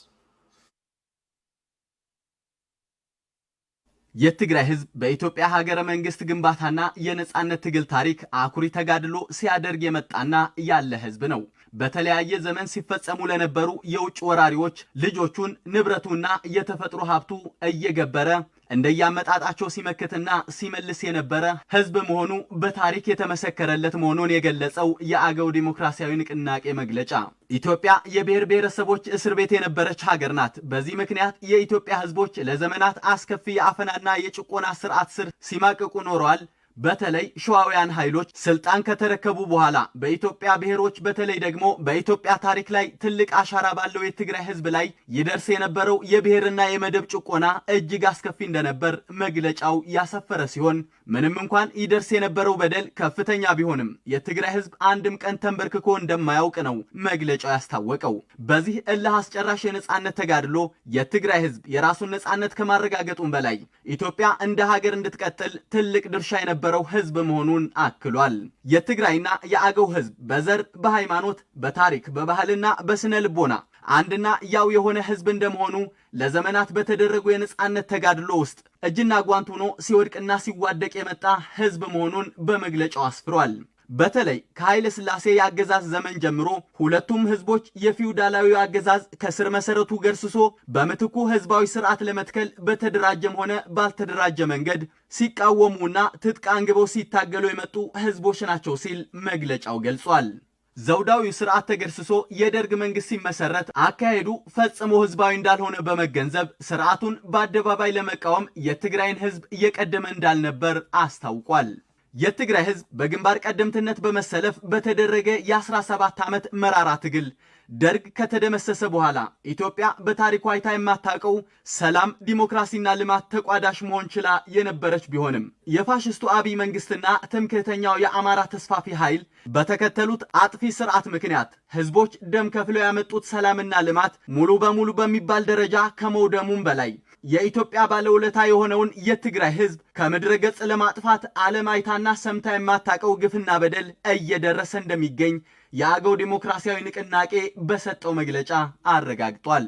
Speaker 3: የትግራይ ህዝብ በኢትዮጵያ ሀገረ መንግስት ግንባታና የነጻነት ትግል ታሪክ አኩሪ ተጋድሎ ሲያደርግ የመጣና ያለ ህዝብ ነው። በተለያየ ዘመን ሲፈጸሙ ለነበሩ የውጭ ወራሪዎች ልጆቹን ንብረቱና የተፈጥሮ ሀብቱ እየገበረ እንደያመጣጣቸው ሲመክትና ሲመልስ የነበረ ህዝብ መሆኑ በታሪክ የተመሰከረለት መሆኑን የገለጸው የአገው ዲሞክራሲያዊ ንቅናቄ መግለጫ ኢትዮጵያ የብሔር ብሔረሰቦች እስር ቤት የነበረች ሀገር ናት። በዚህ ምክንያት የኢትዮጵያ ህዝቦች ለዘመናት አስከፊ የአፈናና የጭቆና ስርዓት ስር ሲማቅቁ ኖረዋል። በተለይ ሸዋውያን ኃይሎች ስልጣን ከተረከቡ በኋላ በኢትዮጵያ ብሔሮች በተለይ ደግሞ በኢትዮጵያ ታሪክ ላይ ትልቅ አሻራ ባለው የትግራይ ህዝብ ላይ ይደርስ የነበረው የብሔርና የመደብ ጭቆና እጅግ አስከፊ እንደነበር መግለጫው ያሰፈረ ሲሆን ምንም እንኳን ይደርስ የነበረው በደል ከፍተኛ ቢሆንም የትግራይ ህዝብ አንድም ቀን ተንበርክኮ እንደማያውቅ ነው መግለጫው ያስታወቀው። በዚህ እልህ አስጨራሽ የነጻነት ተጋድሎ የትግራይ ህዝብ የራሱን ነጻነት ከማረጋገጡም በላይ ኢትዮጵያ እንደ ሀገር እንድትቀጥል ትልቅ ድርሻ የነበረው ህዝብ መሆኑን አክሏል። የትግራይና የአገው ህዝብ በዘር፣ በሃይማኖት፣ በታሪክ፣ በባህልና በስነ ልቦና አንድና ያው የሆነ ህዝብ እንደመሆኑ ለዘመናት በተደረጉ የነጻነት ተጋድሎ ውስጥ እጅና ጓንት ሆኖ ሲወድቅና ሲዋደቅ የመጣ ህዝብ መሆኑን በመግለጫው አስፍሯል። በተለይ ከኃይለ ሥላሴ የአገዛዝ ዘመን ጀምሮ ሁለቱም ህዝቦች የፊውዳላዊ አገዛዝ ከስር መሰረቱ ገርስሶ በምትኩ ህዝባዊ ስርዓት ለመትከል በተደራጀም ሆነ ባልተደራጀ መንገድ ሲቃወሙና ትጥቅ አንግበው ሲታገሉ የመጡ ህዝቦች ናቸው ሲል መግለጫው ገልጿል። ዘውዳዊው ስርዓት ተገርስሶ የደርግ መንግስት ሲመሰረት አካሄዱ ፈጽሞ ህዝባዊ እንዳልሆነ በመገንዘብ ስርዓቱን በአደባባይ ለመቃወም የትግራይን ህዝብ እየቀደመ እንዳልነበር አስታውቋል። የትግራይ ህዝብ በግንባር ቀደምትነት በመሰለፍ በተደረገ የ17 ዓመት መራራ ትግል ደርግ ከተደመሰሰ በኋላ ኢትዮጵያ በታሪኳ አይታ የማታውቀው ሰላም፣ ዲሞክራሲና ልማት ተቋዳሽ መሆን ችላ የነበረች ቢሆንም የፋሽስቱ አብይ መንግስትና ትምክህተኛው የአማራ ተስፋፊ ኃይል በተከተሉት አጥፊ ስርዓት ምክንያት ህዝቦች ደም ከፍለው ያመጡት ሰላምና ልማት ሙሉ በሙሉ በሚባል ደረጃ ከመውደሙም በላይ የኢትዮጵያ ባለውለታ የሆነውን የትግራይ ህዝብ ከምድረ ገጽ ለማጥፋት ዓለም አይታና ሰምታ የማታውቀው ግፍና በደል እየደረሰ እንደሚገኝ የአገው ዲሞክራሲያዊ ንቅናቄ በሰጠው መግለጫ አረጋግጧል።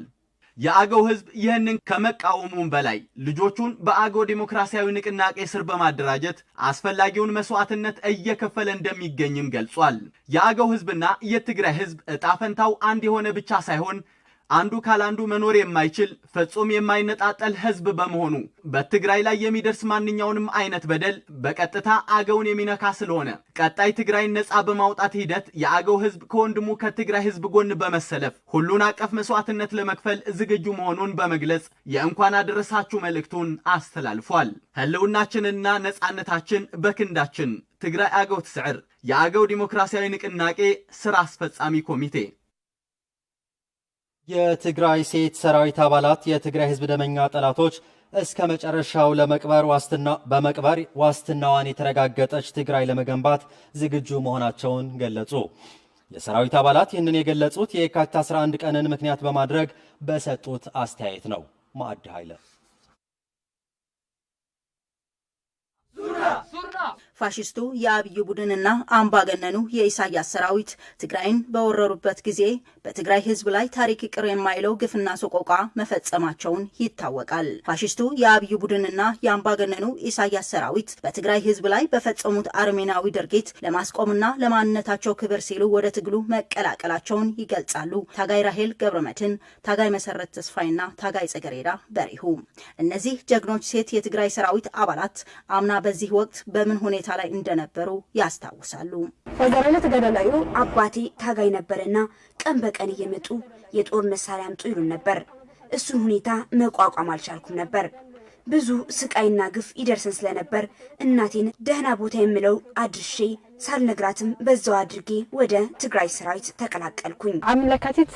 Speaker 3: የአገው ህዝብ ይህንን ከመቃወሙም በላይ ልጆቹን በአገው ዲሞክራሲያዊ ንቅናቄ ስር በማደራጀት አስፈላጊውን መስዋዕትነት እየከፈለ እንደሚገኝም ገልጿል። የአገው ህዝብና የትግራይ ህዝብ ዕጣ ፈንታው አንድ የሆነ ብቻ ሳይሆን አንዱ ካላንዱ መኖር የማይችል ፍጹም የማይነጣጠል ህዝብ በመሆኑ በትግራይ ላይ የሚደርስ ማንኛውንም አይነት በደል በቀጥታ አገውን የሚነካ ስለሆነ ቀጣይ ትግራይን ነጻ በማውጣት ሂደት የአገው ህዝብ ከወንድሙ ከትግራይ ህዝብ ጎን በመሰለፍ ሁሉን አቀፍ መስዋዕትነት ለመክፈል ዝግጁ መሆኑን በመግለጽ የእንኳን አደረሳችሁ መልእክቱን አስተላልፏል። ህልውናችንና ነጻነታችን በክንዳችን። ትግራይ አገው ትስዕር። የአገው ዲሞክራሲያዊ ንቅናቄ ስራ አስፈጻሚ ኮሚቴ።
Speaker 1: የትግራይ ሴት ሰራዊት አባላት የትግራይ ህዝብ ደመኛ ጠላቶች እስከ መጨረሻው ለመቅበር ዋስትናዋን የተረጋገጠች ትግራይ ለመገንባት ዝግጁ መሆናቸውን ገለጹ። የሰራዊት አባላት ይህንን የገለጹት የካቲት 11 ቀንን ምክንያት በማድረግ በሰጡት አስተያየት ነው። ማዕድ ኃይለ
Speaker 4: ፋሽስቱ የአብይ ቡድንና አምባገነኑ የኢሳያስ ሰራዊት ትግራይን በወረሩበት ጊዜ በትግራይ ህዝብ ላይ ታሪክ ይቅር የማይለው ግፍና ሰቆቃ መፈጸማቸውን ይታወቃል። ፋሽስቱ የአብይ ቡድንና የአምባገነኑ ኢሳያስ ሰራዊት በትግራይ ህዝብ ላይ በፈጸሙት አርሜናዊ ድርጊት ለማስቆምና ለማንነታቸው ክብር ሲሉ ወደ ትግሉ መቀላቀላቸውን ይገልጻሉ። ታጋይ ራሄል ገብረመድህን፣ ታጋይ መሰረት ተስፋይና ታጋይ ጽጌረዳ በሪሁ። እነዚህ ጀግኖች ሴት የትግራይ ሰራዊት አባላት አምና በዚህ ወቅት በምን ሁኔታ ላይ እንደነበሩ ያስታውሳሉ።
Speaker 15: ወዘረለ ተገደላዩ አባቴ ታጋይ ነበርና ቀን በቀን እየመጡ የጦር መሳሪያ አምጡ ይሉን ነበር። እሱን ሁኔታ መቋቋም አልቻልኩም ነበር። ብዙ ስቃይና ግፍ ይደርሰን ስለነበር እናቴን ደህና ቦታ የምለው አድርሼ ሳልነግራትም በዛው አድርጌ ወደ ትግራይ ሰራዊት ተቀላቀልኩኝ።
Speaker 5: አምለካቲት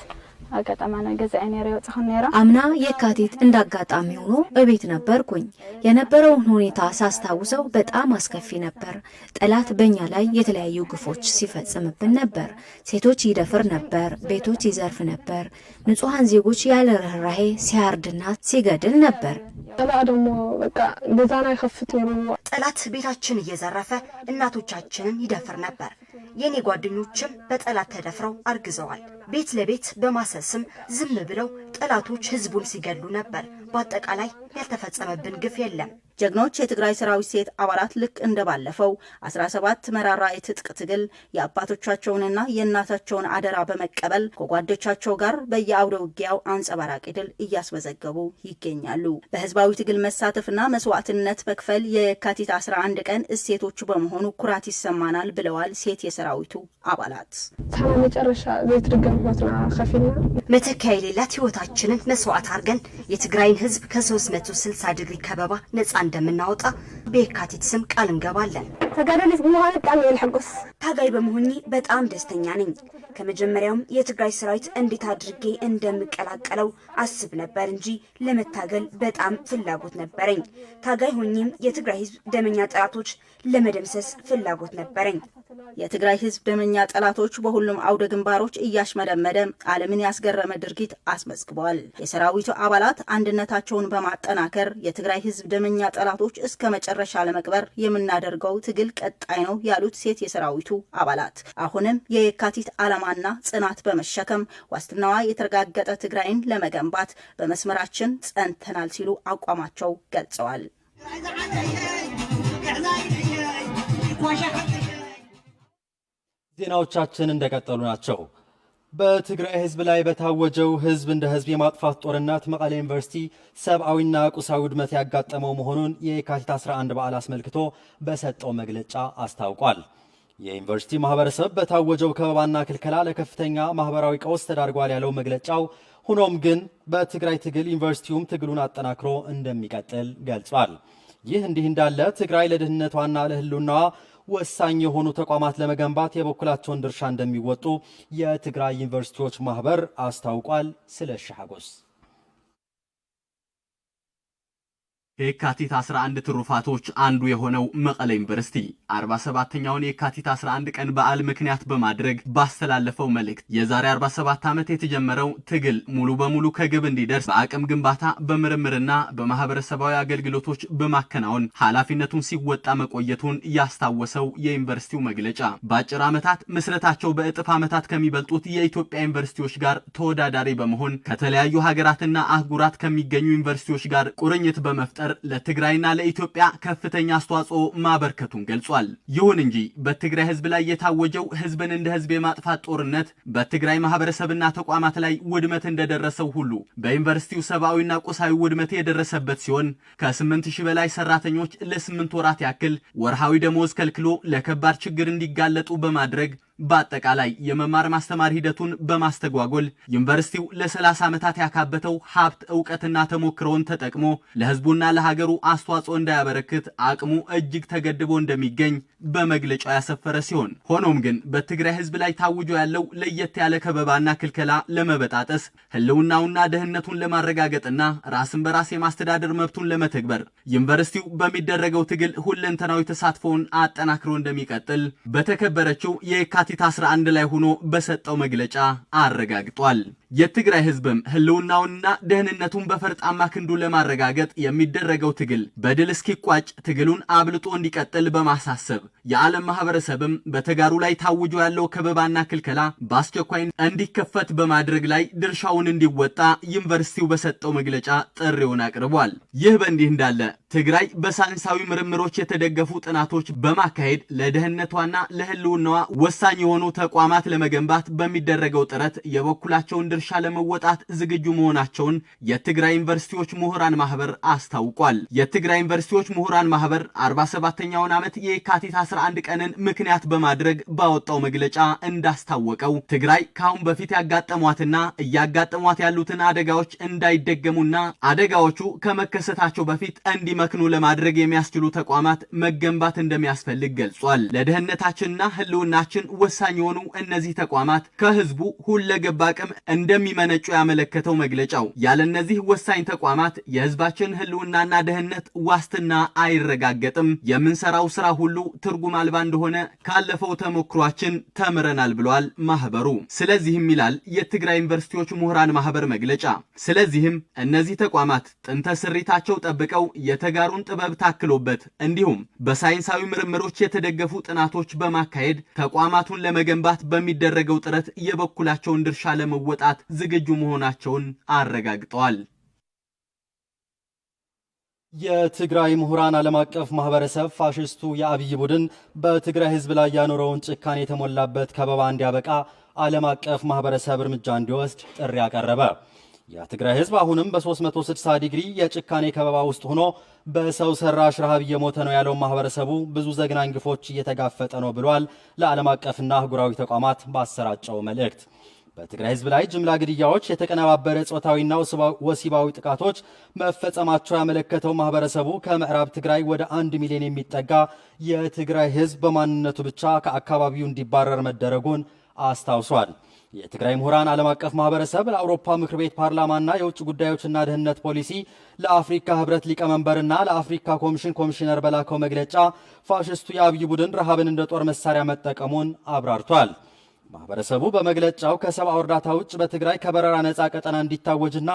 Speaker 5: አጋጣማና ገዛኝ ነው ጻኸነራ
Speaker 12: አምና የካቲት እንዳጋጣሚ ሆኖ እቤት ነበርኩኝ። የነበረውን ሁኔታ ሳስታውሰው በጣም አስከፊ ነበር። ጠላት በእኛ ላይ የተለያዩ ግፎች ሲፈጽምብን ነበር። ሴቶች ይደፍር ነበር፣ ቤቶች ይዘርፍ ነበር፣ ንጹሃን ዜጎች ያለ ርህራሄ ሲያርድና ሲገድል ነበር።
Speaker 5: ደግሞ በቃ በዛና ይከፍት ነው።
Speaker 6: ጠላት ቤታችን እየዘረፈ እናቶቻችንን ይደፍር ነበር። የኔ ጓደኞችም በጠላት ተደፍረው አርግዘዋል። ቤት ለቤት በማሰስም ዝም ብለው ጠላቶች ህዝቡን ሲገሉ ነበር። በአጠቃላይ ያልተፈጸመብን ግፍ የለም።
Speaker 4: ጀግኖች የትግራይ ሰራዊት ሴት አባላት ልክ እንደባለፈው 17 መራራ የትጥቅ ትግል የአባቶቻቸውንና የእናታቸውን አደራ በመቀበል ከጓዶቻቸው ጋር በየአውደ ውጊያው አንጸባራቂ ድል እያስመዘገቡ ይገኛሉ። በህዝባዊ ትግል መሳተፍና መስዋዕትነት መክፈል የካቲት 11 ቀን እሴቶቹ በመሆኑ ኩራት ይሰማናል ብለዋል ሴት የሰራዊቱ አባላት።
Speaker 5: ታና መጨረሻ ዘይትርገም ሆትና ከፊልና
Speaker 6: መተኪያ የሌላት ህይወታችንን መስዋዕት አድርገን የትግራይን ህዝብ ከ360 ዲግሪ ከበባ ነፃ እንደምናወጣ በየካቲት ስም ቃል እንገባለን።
Speaker 5: ተጋደልት መሆን ቃል የልሐጎስ
Speaker 15: ታጋይ በመሆኔ በጣም ደስተኛ ነኝ። ከመጀመሪያውም የትግራይ ሰራዊት እንዴት አድርጌ እንደምቀላቀለው አስብ ነበር እንጂ ለመታገል በጣም ፍላጎት ነበረኝ። ታጋይ ሆኜም የትግራይ ህዝብ ደመኛ ጠላቶች ለመደምሰስ ፍላጎት ነበረኝ።
Speaker 4: የትግራይ ህዝብ ደመኛ ጠላቶች በሁሉም አውደ ግንባሮች እያሽመደመደ ዓለምን ያስገረመ ድርጊት አስመዝግበዋል። የሰራዊቱ አባላት አንድነታቸውን በማጠናከር የትግራይ ህዝብ ደመኛ ጠላቶች እስከ መጨረሻ ለመቅበር የምናደርገው ትግል ቀጣይ ነው ያሉት ሴት የሰራዊቱ አባላት አሁንም የካቲት ዓላማና ጽናት በመሸከም ዋስትናዋ የተረጋገጠ ትግራይን ለመገንባት በመስመራችን ጸንተናል ሲሉ አቋማቸው ገልጸዋል።
Speaker 1: ዜናዎቻችን እንደቀጠሉ ናቸው። በትግራይ ህዝብ ላይ በታወጀው ህዝብ እንደ ህዝብ የማጥፋት ጦርነት መቀሌ ዩኒቨርሲቲ ሰብአዊና ቁሳዊ ውድመት ያጋጠመው መሆኑን የካቲት 11 በዓል አስመልክቶ በሰጠው መግለጫ አስታውቋል። የዩኒቨርሲቲ ማህበረሰብ በታወጀው ከበባና ክልከላ ለከፍተኛ ማህበራዊ ቀውስ ተዳርጓል ያለው መግለጫው፣ ሆኖም ግን በትግራይ ትግል ዩኒቨርሲቲውም ትግሉን አጠናክሮ እንደሚቀጥል ገልጿል። ይህ እንዲህ እንዳለ ትግራይ ለደህንነቷና ለህልውናዋ ወሳኝ የሆኑ ተቋማት ለመገንባት የበኩላቸውን ድርሻ እንደሚወጡ የትግራይ ዩኒቨርሲቲዎች ማህበር አስታውቋል። ስለሺ ሐጎስ
Speaker 3: የካቲት 11 ትሩፋቶች አንዱ የሆነው መቀሌ ዩኒቨርሲቲ 47ኛውን የካቲት 11 ቀን በዓል ምክንያት በማድረግ ባስተላለፈው መልእክት የዛሬ 47 ዓመት የተጀመረው ትግል ሙሉ በሙሉ ከግብ እንዲደርስ በአቅም ግንባታ፣ በምርምርና በማህበረሰባዊ አገልግሎቶች በማከናወን ኃላፊነቱን ሲወጣ መቆየቱን ያስታወሰው የዩኒቨርሲቲው መግለጫ በአጭር ዓመታት ምስረታቸው በእጥፍ ዓመታት ከሚበልጡት የኢትዮጵያ ዩኒቨርሲቲዎች ጋር ተወዳዳሪ በመሆን ከተለያዩ ሀገራትና አህጉራት ከሚገኙ ዩኒቨርሲቲዎች ጋር ቁርኝት በመፍጠር ለትግራይና ለኢትዮጵያ ከፍተኛ አስተዋጽኦ ማበርከቱን ገልጿል። ይሁን እንጂ በትግራይ ህዝብ ላይ የታወጀው ህዝብን እንደ ህዝብ የማጥፋት ጦርነት በትግራይ ማህበረሰብና ተቋማት ላይ ውድመት እንደደረሰው ሁሉ በዩኒቨርሲቲው ሰብአዊና ቁሳዊ ውድመት የደረሰበት ሲሆን ከ8000 በላይ ሰራተኞች ለ8 ወራት ያክል ወርሃዊ ደሞዝ ከልክሎ ለከባድ ችግር እንዲጋለጡ በማድረግ በአጠቃላይ የመማር ማስተማር ሂደቱን በማስተጓጎል ዩኒቨርሲቲው ለ30 ዓመታት ያካበተው ሀብት ዕውቀትና ተሞክሮውን ተጠቅሞ ለህዝቡና ለሀገሩ አስተዋጽኦ እንዳያበረክት አቅሙ እጅግ ተገድቦ እንደሚገኝ በመግለጫው ያሰፈረ ሲሆን ሆኖም ግን በትግራይ ህዝብ ላይ ታውጆ ያለው ለየት ያለ ከበባና ክልከላ ለመበጣጠስ ህልውናውና ደህንነቱን ለማረጋገጥና ራስን በራስ የማስተዳደር መብቱን ለመተግበር ዩኒቨርሲቲው በሚደረገው ትግል ሁለንተናዊ ተሳትፎውን አጠናክሮ እንደሚቀጥል በተከበረችው የካቲት 11 ላይ ሆኖ በሰጠው መግለጫ አረጋግጧል። የትግራይ ህዝብም ህልውናውንና ደህንነቱን በፈርጣማ ክንዱ ለማረጋገጥ የሚደረገው ትግል በድል እስኪቋጭ ትግሉን አብልጦ እንዲቀጥል በማሳሰብ የዓለም ማህበረሰብም በተጋሩ ላይ ታውጆ ያለው ከበባና ክልከላ በአስቸኳይ እንዲከፈት በማድረግ ላይ ድርሻውን እንዲወጣ ዩኒቨርሲቲው በሰጠው መግለጫ ጥሪውን አቅርቧል። ይህ በእንዲህ እንዳለ ትግራይ በሳይንሳዊ ምርምሮች የተደገፉ ጥናቶች በማካሄድ ለደህንነቷና ለህልውናዋ ወሳኝ የሆኑ ተቋማት ለመገንባት በሚደረገው ጥረት የበኩላቸውን ድርሻ ለመወጣት ዝግጁ መሆናቸውን የትግራይ ዩኒቨርሲቲዎች ምሁራን ማህበር አስታውቋል። የትግራይ ዩኒቨርሲቲዎች ምሁራን ማህበር 47ኛውን ዓመት የካቲት 11 ቀንን ምክንያት በማድረግ ባወጣው መግለጫ እንዳስታወቀው ትግራይ ካሁን በፊት ያጋጠሟትና እያጋጠሟት ያሉትን አደጋዎች እንዳይደገሙና አደጋዎቹ ከመከሰታቸው በፊት እንዲመክኑ ለማድረግ የሚያስችሉ ተቋማት መገንባት እንደሚያስፈልግ ገልጿል። ለደህንነታችንና ህልውናችን ወሳኝ የሆኑ እነዚህ ተቋማት ከህዝቡ ሁለገብ አቅም እንደሚመነጩ ያመለከተው መግለጫው ያለ እነዚህ ወሳኝ ተቋማት የህዝባችን ህልውናና ደህንነት ዋስትና አይረጋገጥም፣ የምንሰራው ስራ ሁሉ ትርጉም አልባ እንደሆነ ካለፈው ተሞክሯችን ተምረናል ብሏል ማህበሩ። ስለዚህም ይላል የትግራይ ዩኒቨርሲቲዎች ምሁራን ማህበር መግለጫ፣ ስለዚህም እነዚህ ተቋማት ጥንተ ስሪታቸው ጠብቀው የተጋሩን ጥበብ ታክሎበት እንዲሁም በሳይንሳዊ ምርምሮች የተደገፉ ጥናቶች በማካሄድ ተቋማቱን ለመገንባት በሚደረገው ጥረት የበኩላቸውን ድርሻ ለመወጣት ዝግጁ መሆናቸውን አረጋግጠዋል።
Speaker 1: የትግራይ ምሁራን ዓለም አቀፍ ማህበረሰብ ፋሽስቱ የአብይ ቡድን በትግራይ ህዝብ ላይ ያኖረውን ጭካኔ የተሞላበት ከበባ እንዲያበቃ ዓለም አቀፍ ማህበረሰብ እርምጃ እንዲወስድ ጥሪ አቀረበ። የትግራይ ህዝብ አሁንም በ360 ዲግሪ የጭካኔ ከበባ ውስጥ ሆኖ በሰው ሰራሽ ረሃብ እየሞተ ነው ያለው ማህበረሰቡ ብዙ ዘግናኝ ግፎች እየተጋፈጠ ነው ብሏል። ለዓለም አቀፍና አህጉራዊ ተቋማት ባሰራጨው መልእክት በትግራይ ህዝብ ላይ ጅምላ ግድያዎች፣ የተቀነባበረ ጾታዊና ወሲባዊ ጥቃቶች መፈጸማቸው ያመለከተው ማህበረሰቡ ከምዕራብ ትግራይ ወደ 1 ሚሊዮን የሚጠጋ የትግራይ ህዝብ በማንነቱ ብቻ ከአካባቢው እንዲባረር መደረጉን አስታውሷል። የትግራይ ምሁራን ዓለም አቀፍ ማህበረሰብ ለአውሮፓ ምክር ቤት ፓርላማና የውጭ ጉዳዮችና ደህንነት ፖሊሲ ለአፍሪካ ህብረት ሊቀመንበርና ለአፍሪካ ኮሚሽን ኮሚሽነር በላከው መግለጫ ፋሽስቱ የአብይ ቡድን ረሃብን እንደ ጦር መሳሪያ መጠቀሙን አብራርቷል። ማህበረሰቡ በመግለጫው ከሰብአዊ እርዳታ ውጭ በትግራይ ከበረራ ነፃ ቀጠና እንዲታወጅና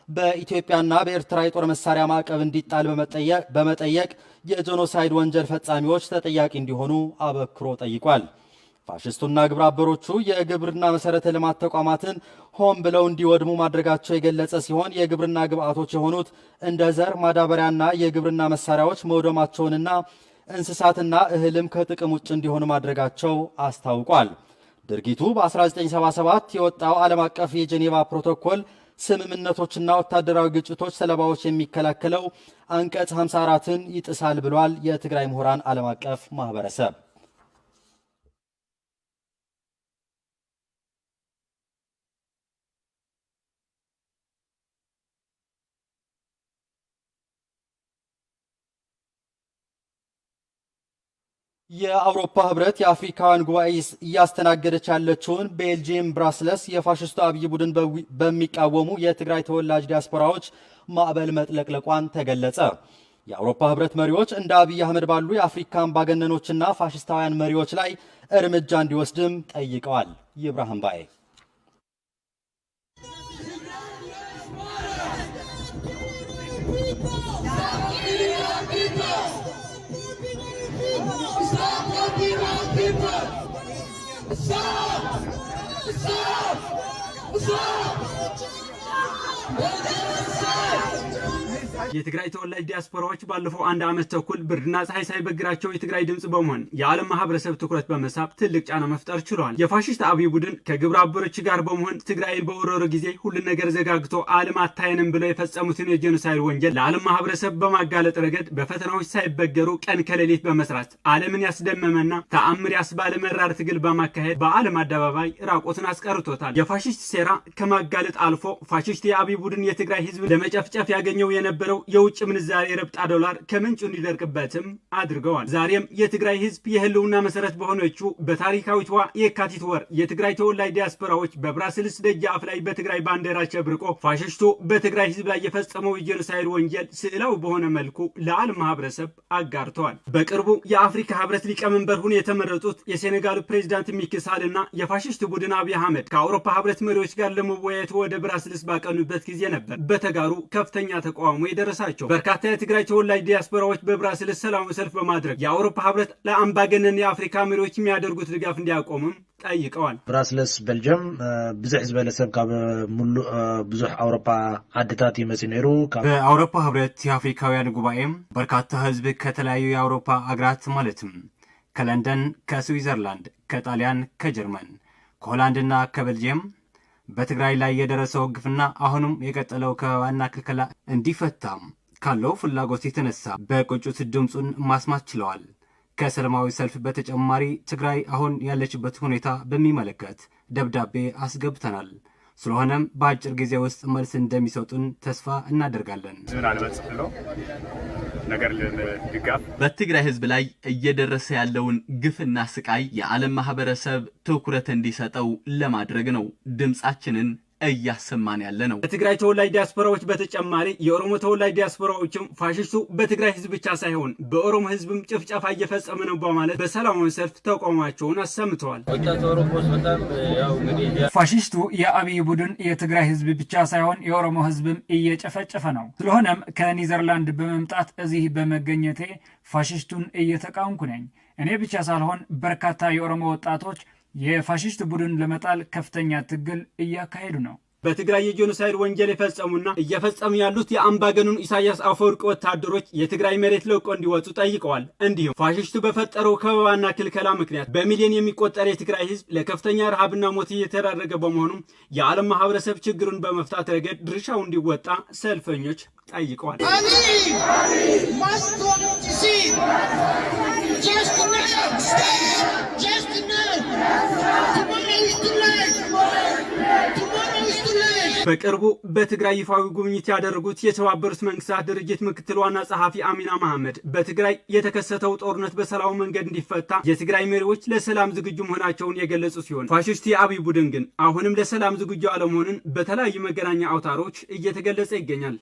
Speaker 1: በኢትዮጵያና በኤርትራ የጦር መሳሪያ ማዕቀብ እንዲጣል በመጠየቅ የጄኖሳይድ ወንጀል ፈጻሚዎች ተጠያቂ እንዲሆኑ አበክሮ ጠይቋል። ፋሽስቱና ግብረ አበሮቹ የግብርና መሰረተ ልማት ተቋማትን ሆን ብለው እንዲወድሙ ማድረጋቸው የገለጸ ሲሆን የግብርና ግብዓቶች የሆኑት እንደ ዘር፣ ማዳበሪያና የግብርና መሳሪያዎች መውደማቸውንና እንስሳትና እህልም ከጥቅም ውጭ እንዲሆኑ ማድረጋቸው አስታውቋል። ድርጊቱ በ1977 የወጣው ዓለም አቀፍ የጄኔቫ ፕሮቶኮል ስምምነቶችና ወታደራዊ ግጭቶች ሰለባዎች የሚከላከለው አንቀጽ 54ን ይጥሳል ብሏል። የትግራይ ምሁራን ዓለም አቀፍ ማህበረሰብ የአውሮፓ ህብረት የአፍሪካውያን ጉባኤ እያስተናገደች ያለችውን ቤልጂየም ብራስለስ የፋሽስቱ አብይ ቡድን በሚቃወሙ የትግራይ ተወላጅ ዲያስፖራዎች ማዕበል መጥለቅለቋን ተገለጸ። የአውሮፓ ህብረት መሪዎች እንደ አብይ አህመድ ባሉ የአፍሪካ አምባገነኖችና ፋሽስታውያን መሪዎች ላይ እርምጃ እንዲወስድም ጠይቀዋል። ይብራሂም ባዬ
Speaker 8: የትግራይ ተወላጅ ዲያስፖራዎች ባለፈው 1 ዓመት ተኩል ብርድና ፀሐይ ሳይበግራቸው የትግራይ ድምጽ በመሆን የዓለም ማህበረሰብ ትኩረት በመሳብ ትልቅ ጫና መፍጠር ችሏል። የፋሽስት አብይ ቡድን ከግብረ አበሮች ጋር በመሆን ትግራይን በወረረ ጊዜ ሁሉን ነገር ዘጋግቶ ዓለም አታየንም ብለው የፈጸሙትን የጄኖሳይድ ወንጀል ለዓለም ማህበረሰብ በማጋለጥ ረገድ በፈተናዎች ሳይበገሩ ቀን ከሌሊት በመስራት ዓለምን ያስደመመና ተአምር ያስባለ መራር ትግል በማካሄድ በዓለም አደባባይ ራቆትን አስቀርቶታል። የፋሽስት ሴራ ከማጋለጥ አልፎ ፋሽስት የአብይ ቡድን የትግራይ ህዝብ ለመጨፍጨፍ ያገኘው የነበረው የነበረው የውጭ ምንዛሬ ረብጣ ዶላር ከምንጩ እንዲደርቅበትም አድርገዋል። ዛሬም የትግራይ ህዝብ የህልውና መሰረት በሆነችው በታሪካዊቷ የካቲት ወር የትግራይ ተወላጅ ዲያስፖራዎች በብራስልስ ደጃፍ ላይ በትግራይ ባንዲራ ሸብርቆ ፋሽስቱ በትግራይ ህዝብ ላይ የፈጸመው የጄኖሳይድ ወንጀል ስዕላዊ በሆነ መልኩ ለዓለም ማህበረሰብ አጋርተዋል። በቅርቡ የአፍሪካ ህብረት ሊቀመንበር ሆነው የተመረጡት የሴኔጋሉ ፕሬዝዳንት ማኪ ሳልና የፋሽስት ቡድን አብይ አህመድ ከአውሮፓ ህብረት መሪዎች ጋር ለመወያየት ወደ ብራስልስ ባቀኑበት ጊዜ ነበር በተጋሩ ከፍተኛ ተቃውሞ የደረሳቸው። በርካታ የትግራይ ተወላጅ ዲያስፖራዎች በብራስልስ ሰላማዊ ሰልፍ በማድረግ የአውሮፓ ህብረት ለአምባገነን የአፍሪካ መሪዎች የሚያደርጉት ድጋፍ እንዲያቆምም ጠይቀዋል።
Speaker 7: ብራስልስ ቤልጅየም ብዙሕ ዝበለ ሰብ ካብ ሙሉእ ብዙሕ አውሮፓ ዓድታት ይመጽእ ነይሩ።
Speaker 9: በአውሮፓ ህብረት የአፍሪካውያን ጉባኤም በርካታ ህዝብ ከተለያዩ የአውሮፓ አገራት ማለትም ከለንደን፣ ከስዊዘርላንድ፣ ከጣሊያን፣ ከጀርመን፣ ከሆላንድና ከቤልጅየም በትግራይ ላይ የደረሰው ግፍና አሁንም የቀጠለው ከበባና ክልከላ እንዲፈታም ካለው ፍላጎት የተነሳ በቁጭት ድምፁን ማስማት ችለዋል። ከሰላማዊ ሰልፍ በተጨማሪ ትግራይ አሁን ያለችበት ሁኔታ በሚመለከት ደብዳቤ አስገብተናል። ስለሆነም በአጭር ጊዜ ውስጥ መልስ እንደሚሰጡን ተስፋ እናደርጋለን።
Speaker 3: በትግራይ ህዝብ ላይ እየደረሰ ያለውን ግፍና ስቃይ የዓለም ማህበረሰብ ትኩረት እንዲሰጠው ለማድረግ ነው ድምጻችንን እያሰማን ያለ ነው።
Speaker 8: በትግራይ ተወላጅ ዲያስፖራዎች በተጨማሪ የኦሮሞ ተወላጅ ዲያስፖራዎችም ፋሽስቱ በትግራይ ህዝብ ብቻ ሳይሆን በኦሮሞ ህዝብም ጭፍጨፋ እየፈጸመ ነው በማለት በሰላማዊ ሰልፍ ተቃውሟቸውን አሰምተዋል።
Speaker 10: ፋሽስቱ የአብይ ቡድን የትግራይ ህዝብ ብቻ ሳይሆን የኦሮሞ ህዝብም እየጨፈጨፈ ነው። ስለሆነም ከኒዘርላንድ በመምጣት እዚህ በመገኘቴ ፋሽስቱን እየተቃወምኩ ነኝ። እኔ ብቻ ሳልሆን በርካታ የኦሮሞ ወጣቶች የፋሽስት ቡድን ለመጣል ከፍተኛ ትግል እያካሄዱ ነው።
Speaker 8: በትግራይ የጄኖሳይድ ወንጀል የፈጸሙና እየፈጸሙ ያሉት የአምባገነኑ ኢሳያስ አፈወርቂ ወታደሮች የትግራይ መሬት ለቆ እንዲወጡ ጠይቀዋል። እንዲሁም ፋሽስቱ በፈጠረው ከበባና ክልከላ ምክንያት በሚሊዮን የሚቆጠር የትግራይ ህዝብ ለከፍተኛ ረሃብና ሞት እየተዳረገ በመሆኑም የዓለም ማህበረሰብ ችግሩን በመፍታት ረገድ ድርሻው እንዲወጣ ሰልፈኞች ጠይቀዋል። በቅርቡ በትግራይ ይፋዊ ጉብኝት ያደረጉት የተባበሩት መንግስታት ድርጅት ምክትል ዋና ጸሐፊ አሚና መሐመድ በትግራይ የተከሰተው ጦርነት በሰላም መንገድ እንዲፈታ የትግራይ መሪዎች ለሰላም ዝግጁ መሆናቸውን የገለጹ ሲሆን ፋሽስት የአብይ ቡድን ግን አሁንም ለሰላም ዝግጁ አለመሆኑን በተለያዩ መገናኛ አውታሮች እየተገለጸ ይገኛል።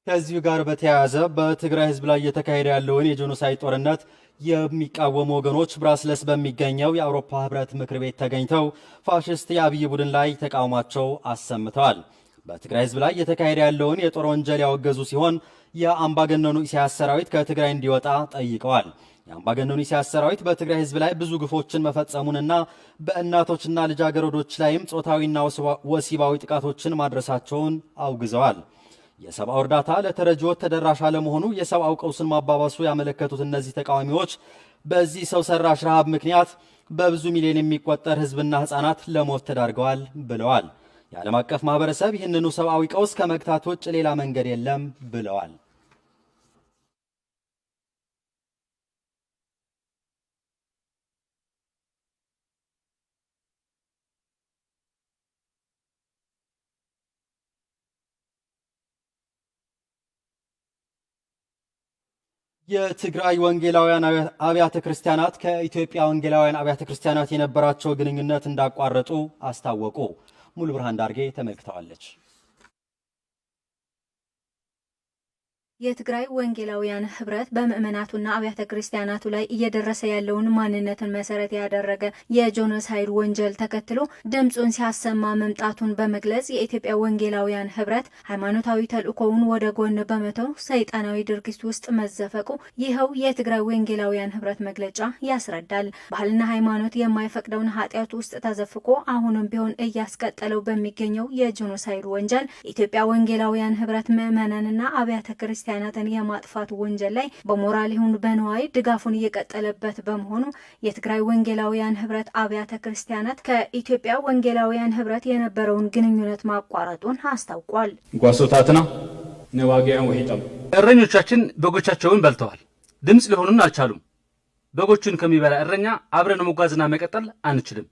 Speaker 1: ከዚሁ ጋር በተያያዘ በትግራይ ህዝብ ላይ እየተካሄደ ያለውን የጄኖሳይድ ጦርነት የሚቃወሙ ወገኖች ብራስልስ በሚገኘው የአውሮፓ ህብረት ምክር ቤት ተገኝተው ፋሽስት የአብይ ቡድን ላይ ተቃውሟቸው አሰምተዋል። በትግራይ ህዝብ ላይ እየተካሄደ ያለውን የጦር ወንጀል ያወገዙ ሲሆን የአምባገነኑ ኢሳያስ ሰራዊት ከትግራይ እንዲወጣ ጠይቀዋል። የአምባገነኑ ኢሳያስ ሰራዊት በትግራይ ህዝብ ላይ ብዙ ግፎችን መፈጸሙንና በእናቶችና ልጃገረዶች ላይም ጾታዊና ወሲባዊ ጥቃቶችን ማድረሳቸውን አውግዘዋል። የሰብአዊ እርዳታ ለተረጂዎች ተደራሽ አለመሆኑ የሰብአዊ ቀውስን ማባባሱ ያመለከቱት እነዚህ ተቃዋሚዎች በዚህ ሰው ሰራሽ ረሃብ ምክንያት በብዙ ሚሊዮን የሚቆጠር ህዝብና ህፃናት ለሞት ተዳርገዋል ብለዋል። የዓለም አቀፍ ማህበረሰብ ይህንኑ ሰብአዊ ቀውስ ከመግታት ውጭ ሌላ መንገድ የለም ብለዋል። የትግራይ ወንጌላውያን አብያተ ክርስቲያናት ከኢትዮጵያ ወንጌላውያን አብያተ ክርስቲያናት የነበራቸው ግንኙነት እንዳቋረጡ አስታወቁ። ሙሉ ብርሃን ዳርጌ ተመልክተዋለች።
Speaker 12: የትግራይ ወንጌላውያን ህብረት በምዕመናቱና አብያተ ክርስቲያናቱ ላይ እየደረሰ ያለውን ማንነትን መሰረት ያደረገ የጄኖሳይድ ወንጀል ተከትሎ ድምፁን ሲያሰማ መምጣቱን በመግለጽ የኢትዮጵያ ወንጌላውያን ህብረት ሃይማኖታዊ ተልእኮውን ወደ ጎን በመተው ሰይጣናዊ ድርጊት ውስጥ መዘፈቁ ይኸው የትግራይ ወንጌላውያን ህብረት መግለጫ ያስረዳል። ባህልና ሃይማኖት የማይፈቅደውን ኃጢአት ውስጥ ተዘፍቆ አሁንም ቢሆን እያስቀጠለው በሚገኘው የጄኖሳይድ ወንጀል የኢትዮጵያ ወንጌላውያን ህብረት ምዕመናንና አብያተ ክርስቲያናትን የማጥፋት ወንጀል ላይ በሞራል ይሁን በንዋይ ድጋፉን እየቀጠለበት በመሆኑ የትግራይ ወንጌላውያን ህብረት አብያተ ክርስቲያናት ከኢትዮጵያ ወንጌላውያን ህብረት የነበረውን ግንኙነት ማቋረጡን አስታውቋል።
Speaker 11: ጓሶታትና ነዋጊያን ወሂጠም እረኞቻችን በጎቻቸውን በልተዋል። ድምጽ ሊሆኑን አልቻሉም። በጎቹን ከሚበላ እረኛ አብረን መጓዝና መቀጠል አንችልም።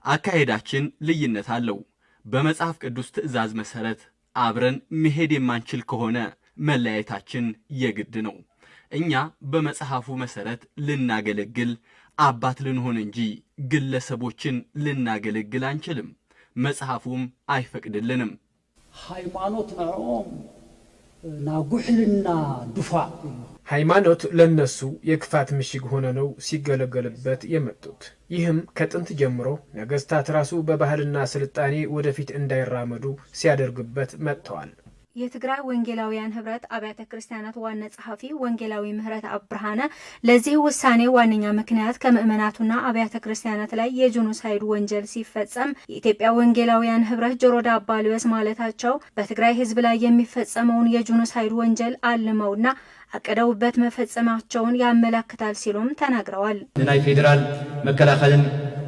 Speaker 3: አካሄዳችን ልዩነት አለው። በመጽሐፍ ቅዱስ ትእዛዝ መሰረት አብረን መሄድ የማንችል ከሆነ መለያየታችን የግድ ነው። እኛ በመጽሐፉ መሰረት ልናገለግል አባት ልንሆን እንጂ ግለሰቦችን ልናገለግል አንችልም። መጽሐፉም አይፈቅድልንም።
Speaker 13: ሃይማኖት ናኦም ናጉሕልና ዱፋዕ
Speaker 14: ሃይማኖት ለነሱ የክፋት ምሽግ ሆነ ነው ሲገለገልበት የመጡት። ይህም ከጥንት ጀምሮ ነገስታት ራሱ በባህልና ስልጣኔ ወደፊት እንዳይራመዱ ሲያደርግበት መጥተዋል።
Speaker 12: የትግራይ ወንጌላውያን ህብረት አብያተ ክርስቲያናት ዋና ጸሐፊ ወንጌላዊ ምህረት አብርሃነ ለዚህ ውሳኔ ዋነኛ ምክንያት ከምእመናቱና አብያተ ክርስቲያናት ላይ የጄኖሳይድ ወንጀል ሲፈጸም የኢትዮጵያ ወንጌላውያን ህብረት ጆሮ ዳባ ልበስ ማለታቸው በትግራይ ህዝብ ላይ የሚፈጸመውን የጄኖሳይድ ወንጀል አልመውና አቀደውበት መፈጸማቸውን ያመለክታል ሲሉም ተናግረዋል።
Speaker 16: ናይ ፌደራል መከላከልን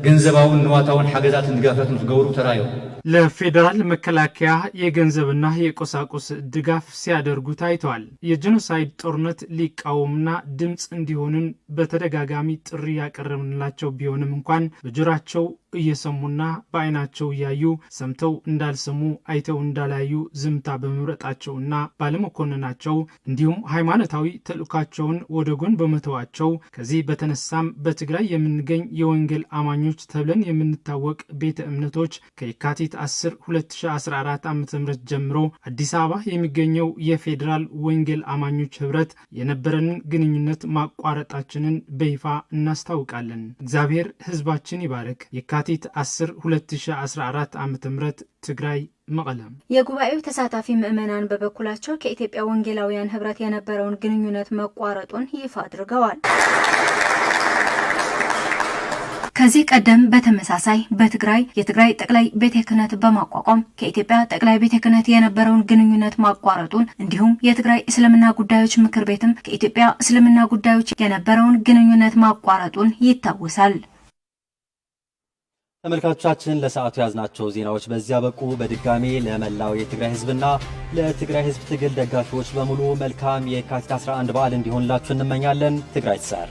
Speaker 16: ገንዘባውን ንዋታውን ሓገዛትን ድጋፋትን ዝገብሩ ተራዮ
Speaker 10: ለፌዴራል መከላከያ የገንዘብና የቁሳቁስ ድጋፍ ሲያደርጉ ታይተዋል። የጄኖሳይድ ጦርነት ሊቃወሙና ድምጽ እንዲሆኑን በተደጋጋሚ ጥሪ ያቀረብንላቸው ቢሆንም እንኳን በጆራቸው እየሰሙና በአይናቸው እያዩ ሰምተው እንዳልሰሙ አይተው እንዳላዩ ዝምታ በመምረጣቸውና ባለመኮንናቸው እንዲሁም ሃይማኖታዊ ተልእኳቸውን ወደ ጎን በመተዋቸው ከዚህ በተነሳም በትግራይ የምንገኝ የወንጌል አማኞች ተብለን የምንታወቅ ቤተ እምነቶች ከየካቲት 10 2014 ዓ.ም ጀምሮ አዲስ አበባ የሚገኘው የፌዴራል ወንጌል አማኞች ህብረት የነበረንን ግንኙነት ማቋረጣችንን በይፋ እናስታውቃለን። እግዚአብሔር ህዝባችን ይባርክ። የካቲት 10 2014 ዓ.ም ትግራይ መቀለም።
Speaker 12: የጉባኤው ተሳታፊ ምዕመናን በበኩላቸው ከኢትዮጵያ ወንጌላውያን ህብረት የነበረውን ግንኙነት መቋረጡን ይፋ አድርገዋል። ከዚህ ቀደም በተመሳሳይ በትግራይ የትግራይ ጠቅላይ ቤተ ክህነት በማቋቋም ከኢትዮጵያ ጠቅላይ ቤተ ክህነት የነበረውን ግንኙነት ማቋረጡን እንዲሁም የትግራይ እስልምና ጉዳዮች ምክር ቤትም ከኢትዮጵያ እስልምና ጉዳዮች የነበረውን ግንኙነት ማቋረጡን ይታወሳል።
Speaker 1: ተመልካቾቻችን ለሰዓቱ ያዝናቸው ዜናዎች በዚያ በቁ። በድጋሚ ለመላው የትግራይ ህዝብና ለትግራይ ህዝብ ትግል ደጋፊዎች በሙሉ መልካም የካቲት 11 በዓል እንዲሆንላችሁ እንመኛለን። ትግራይ ትሳር።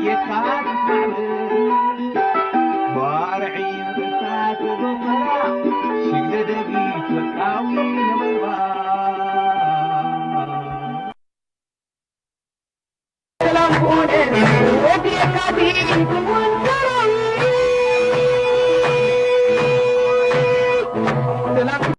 Speaker 18: የካቲት